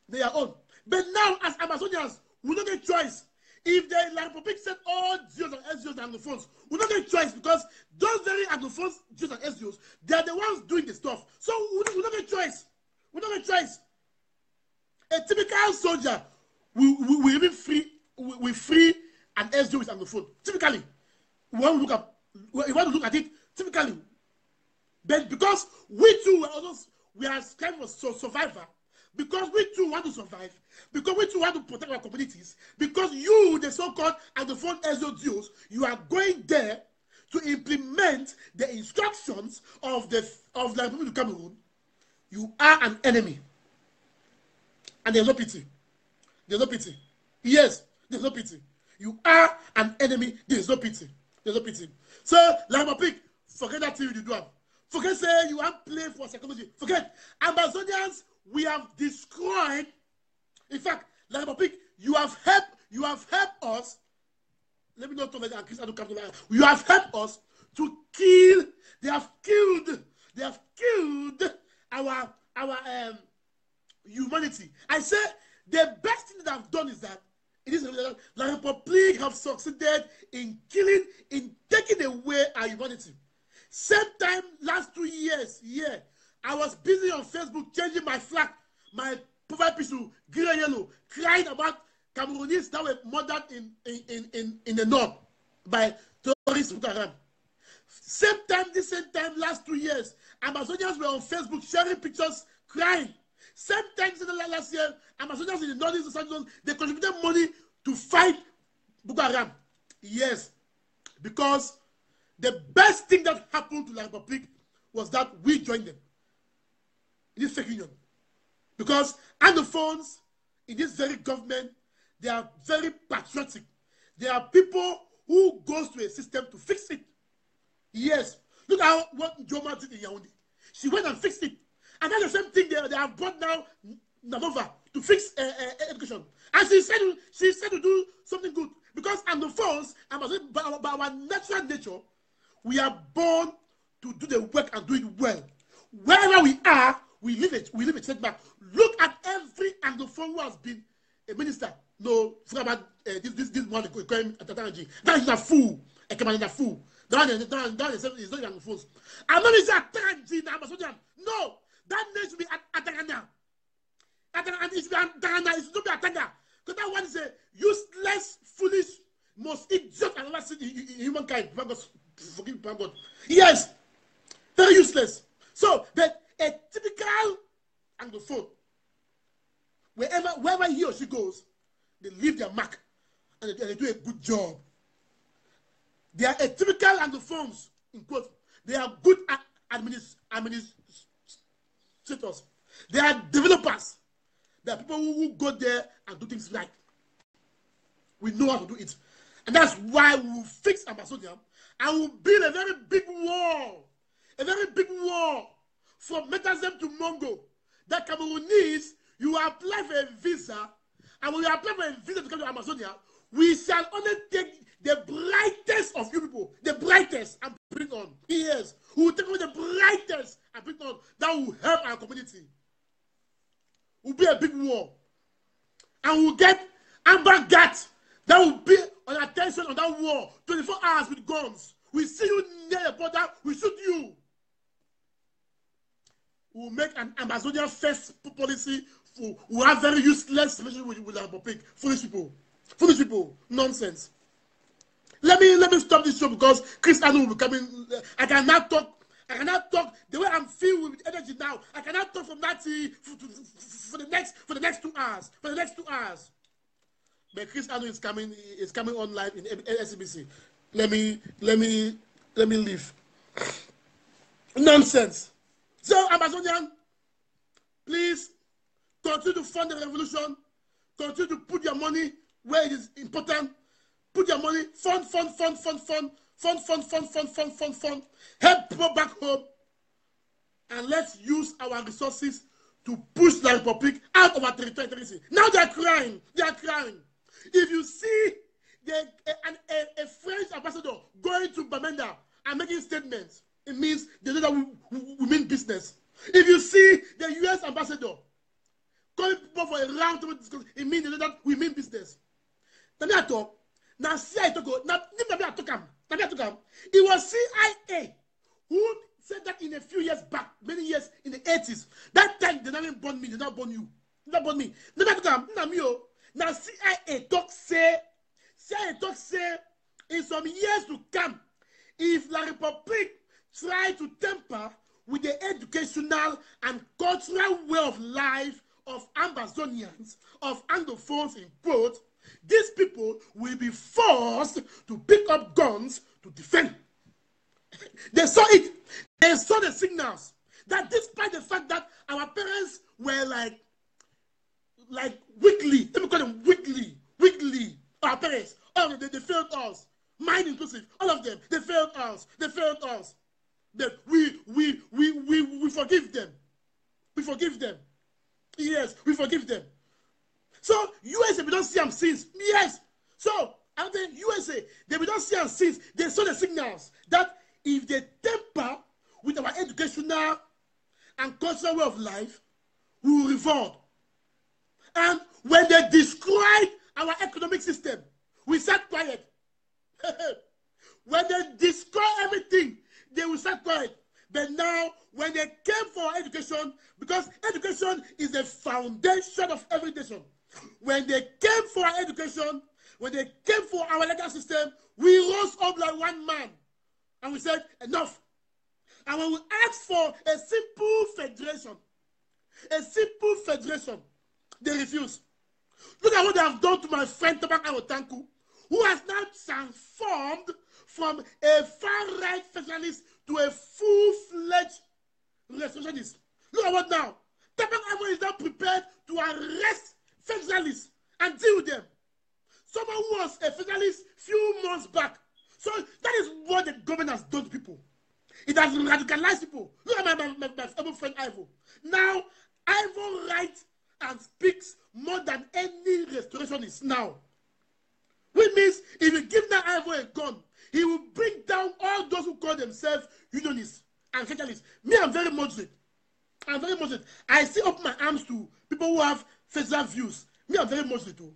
they are on. But now, as Amazonians, we don't get choice. If the La République sent all DOs and SDOs and Anglophones, we don't get choice because those very Anglophones, DOs and SDOs, they are the ones doing the stuff. So we don't get choice. We don't get choice. A typical soldier we even free an SDO with Anglophone. Typically, we want to look at it typically. But because we too we are striving for survivor, because we too want to survive, because we too want to protect our communities, because you, the so-called Anglophone SDOs, you are going there to implement the instructions of the Republic of Cameroon, you are an enemy. And there's no pity. There's no pity. Yes, there's no pity. You are an enemy. There's no pity. There's no pity. So, La Republic, forget that thing you do. Forget say you want play for psychology. Forget. Amazonians, we have destroyed. In fact, La Republic, you have helped us. Let me not talk like that. You have helped us to kill. They have killed our humanity. I say the best thing that I've done is that it is La Republic have succeeded in killing, in taking away our humanity. Same time last 2 years, I was busy on Facebook changing my flag, my profile picture to green and yellow, crying about Cameroonese that were murdered in the north by terrorists Boko Haram. Same time last 2 years, Amazonians were on Facebook sharing pictures, crying. Same time last year, Amazonians in the northeast of they contributed money to fight Boko Haram. Yes, because the best thing that happened to La Republic was that we joined them in this fake union. Because Anglophones in this very government, they are very patriotic. They are people who goes to a system to fix it. Yes. Look at what Joma did in Yaoundé. She went and fixed it. And that's the same thing they have brought now Nanova to fix education. And she said to do something good. Because Anglophones, by our natural nature, we are born to do the work and do it well. Wherever we are, we live it setback. Look at every Anglophone who has been a minister. No, forget about this one going at Tatanji. That is a fool. A command a fool. That is not Anglophones. I'm not saying Tatanji in Amazonian. No, that name should be Atagana. Atagana is Atagana. It should not be Atanga. Because that one is a useless, foolish, most idiot I've ever seen in humankind. Forgive God. Yes, very useless. So, but a typical Anglophone, wherever he or she goes, they leave their mark and they do a good job. They are a typical Anglophones, in quotes. They are good administrators. They are developers. They are people who go there and do things right. We know how to do it. And that's why we will fix Amazonia and we'll build a very big wall. A very big wall from Metazem to Mongo. That Cameroonese, you apply for a visa, and when you apply for a visa to come to Amazonia, we shall only take the brightest of you people, the brightest, and bring on. Yes, we will take on the brightest and bring on. That will help our community. It will be a big war. And we'll get Amber Gat that will be on attention on that war 24 hours with guns. We see you near the border, we shoot you. We'll make an Amazonian first policy. We'll have very useless relationship with our Republic. Foolish people. Foolish people. Nonsense. Let me stop this show because Chris Anu will be coming. I cannot talk the way I'm filled with energy now. I cannot talk from that for the next 2 hours. For the next 2 hours. But Chris Anu is coming on live in SBC. Let me leave. Nonsense. So, Amazonian, please continue to fund the revolution. Continue to put your money where it is important. Put your money, fund. Help people back home. And let's use our resources to push the Republic out of our territory. Now they are crying. If you see a French ambassador going to Bamenda and making statements, it means they know that we mean business. If you see the U.S. ambassador calling people for a round table discussion, it means they know that we mean business. It was CIA who said that in a few years back, many years in the 80s. That time they never born me, they not born you. Not born me. Now CIA talk say in some years to come, if La Republic try to tamper with the educational and cultural way of life of Amazonians, of Anglophones in quote, these people will be forced to pick up guns to defend. They saw it. They saw the signals that despite the fact that our parents were like weakly, let me call them weakly, our parents, all of them, they failed us. Mine inclusive, all of them, they failed us. That we forgive them. We forgive them. Yes, we forgive them. So USA, we don't see them since. Yes. So and then USA, we don't see them since. They saw the signals that if they temper with our educational and cultural way of life, we will revolt. And when they destroyed our economic system, we sat quiet. When they destroy everything, they will sat quiet. But now, when they came for education, because education is the foundation of every nation, when they came for our education, when they came for our legal system, we rose up like one man. And we said, enough. And when we asked for a simple federation, they refused. Look at what they have done to my friend Tabak Awotanku, who has now transformed from a far-right federalist to a full-fledged restorationist. Look at what now. Tabak Awo is now prepared to arrest federalists and deal with them. Someone who was a federalist few months back. So that is what the government has done to people. It has radicalized people. Look at my friend Ivo. Now, Ivo writes and speaks more than any restorationist now. Which means if you give that Ivo a gun, he will bring down all those who call themselves unionists and federalists. Me, I'm very moderate. I still open my arms to people who have federal views. Me, I'm very moderate too.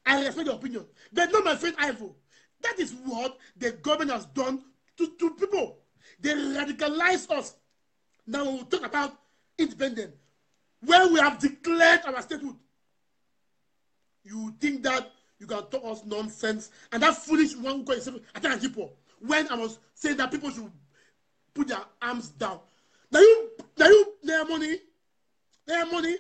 I respect your opinion. But not my friend Ivo. That is what the government has done to people. They radicalize us. Now we'll talk about independence. When we have declared our statehood, you think that you can talk us nonsense. And that foolish one who called himself Attack people. When I was saying that people should put their arms down. Now you have money. That money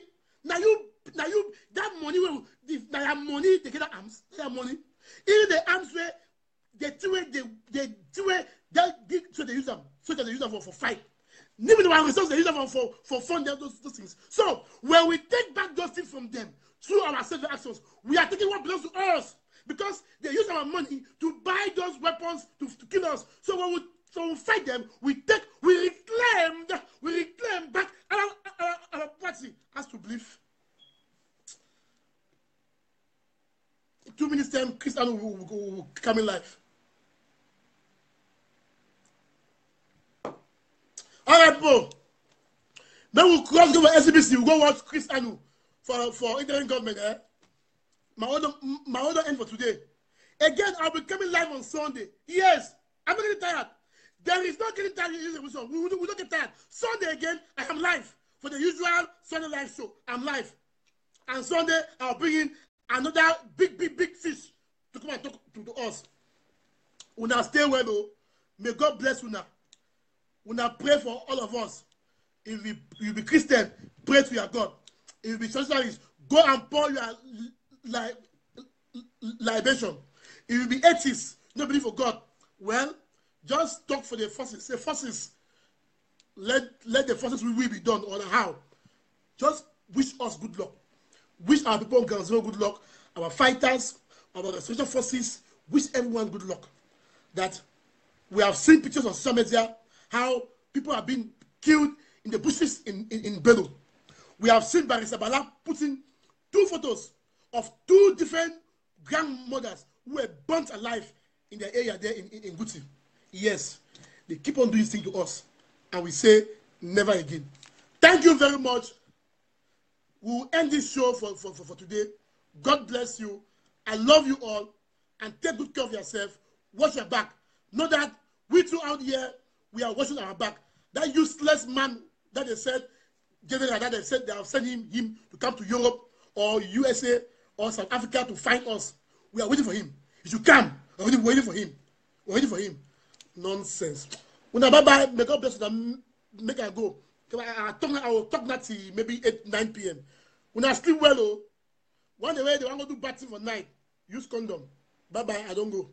they get arms. They have money. Even the arms where they use them for fight. Even the resources they use them for fund those things. So when we take back those things from them through our civil actions, we are taking what belongs to us because they use our money to buy those weapons to kill us. So when we fight them, we reclaim back our party has to believe. 2 minutes time, Christian will come in live. All right, bro. Then we'll cross over SBC. We'll go watch Chris Anu for interim government. My order end for today. Again, I'll be coming live on Sunday. Yes, I'm not getting tired. There is not getting tired. We don't get tired. Sunday again, I am live for the usual Sunday live show. I'm live. And Sunday, I'll bring in another big fish to come and talk to us. Una stay well, though. May God bless Una. Una pray for all of us. If you be Christian, pray to your God. If you be socialist, go and pour your libation. If you be atheist, not believe for God, well, just talk for the forces. Say, forces, let the forces will be done on how. Just wish us good luck. Wish our people good luck. Our fighters, our restoration forces, wish everyone good luck. That we have seen pictures on social media how people have been killed in the bushes in Benin. We have seen Barisa Bala putting 2 photos of 2 different grandmothers who were burnt alive in the area there in Guti. Yes, they keep on doing things to us. And we say, never again. Thank you very much. We'll end this show for today. God bless you. I love you all. And take good care of yourself. Watch your back. Know that we two out here, we are watching our back. That useless man that they said, general that they said they have sent him to come to Europe or USA or South Africa to find us. We are waiting for him. He should come. We're waiting for him. We're waiting for him. Nonsense. Una bye-bye. May God bless you. Make I go. I will talk that till maybe 8-9 p.m. When I sleep well, one day they want to do batting for night. Use condom. Bye-bye. I don't go.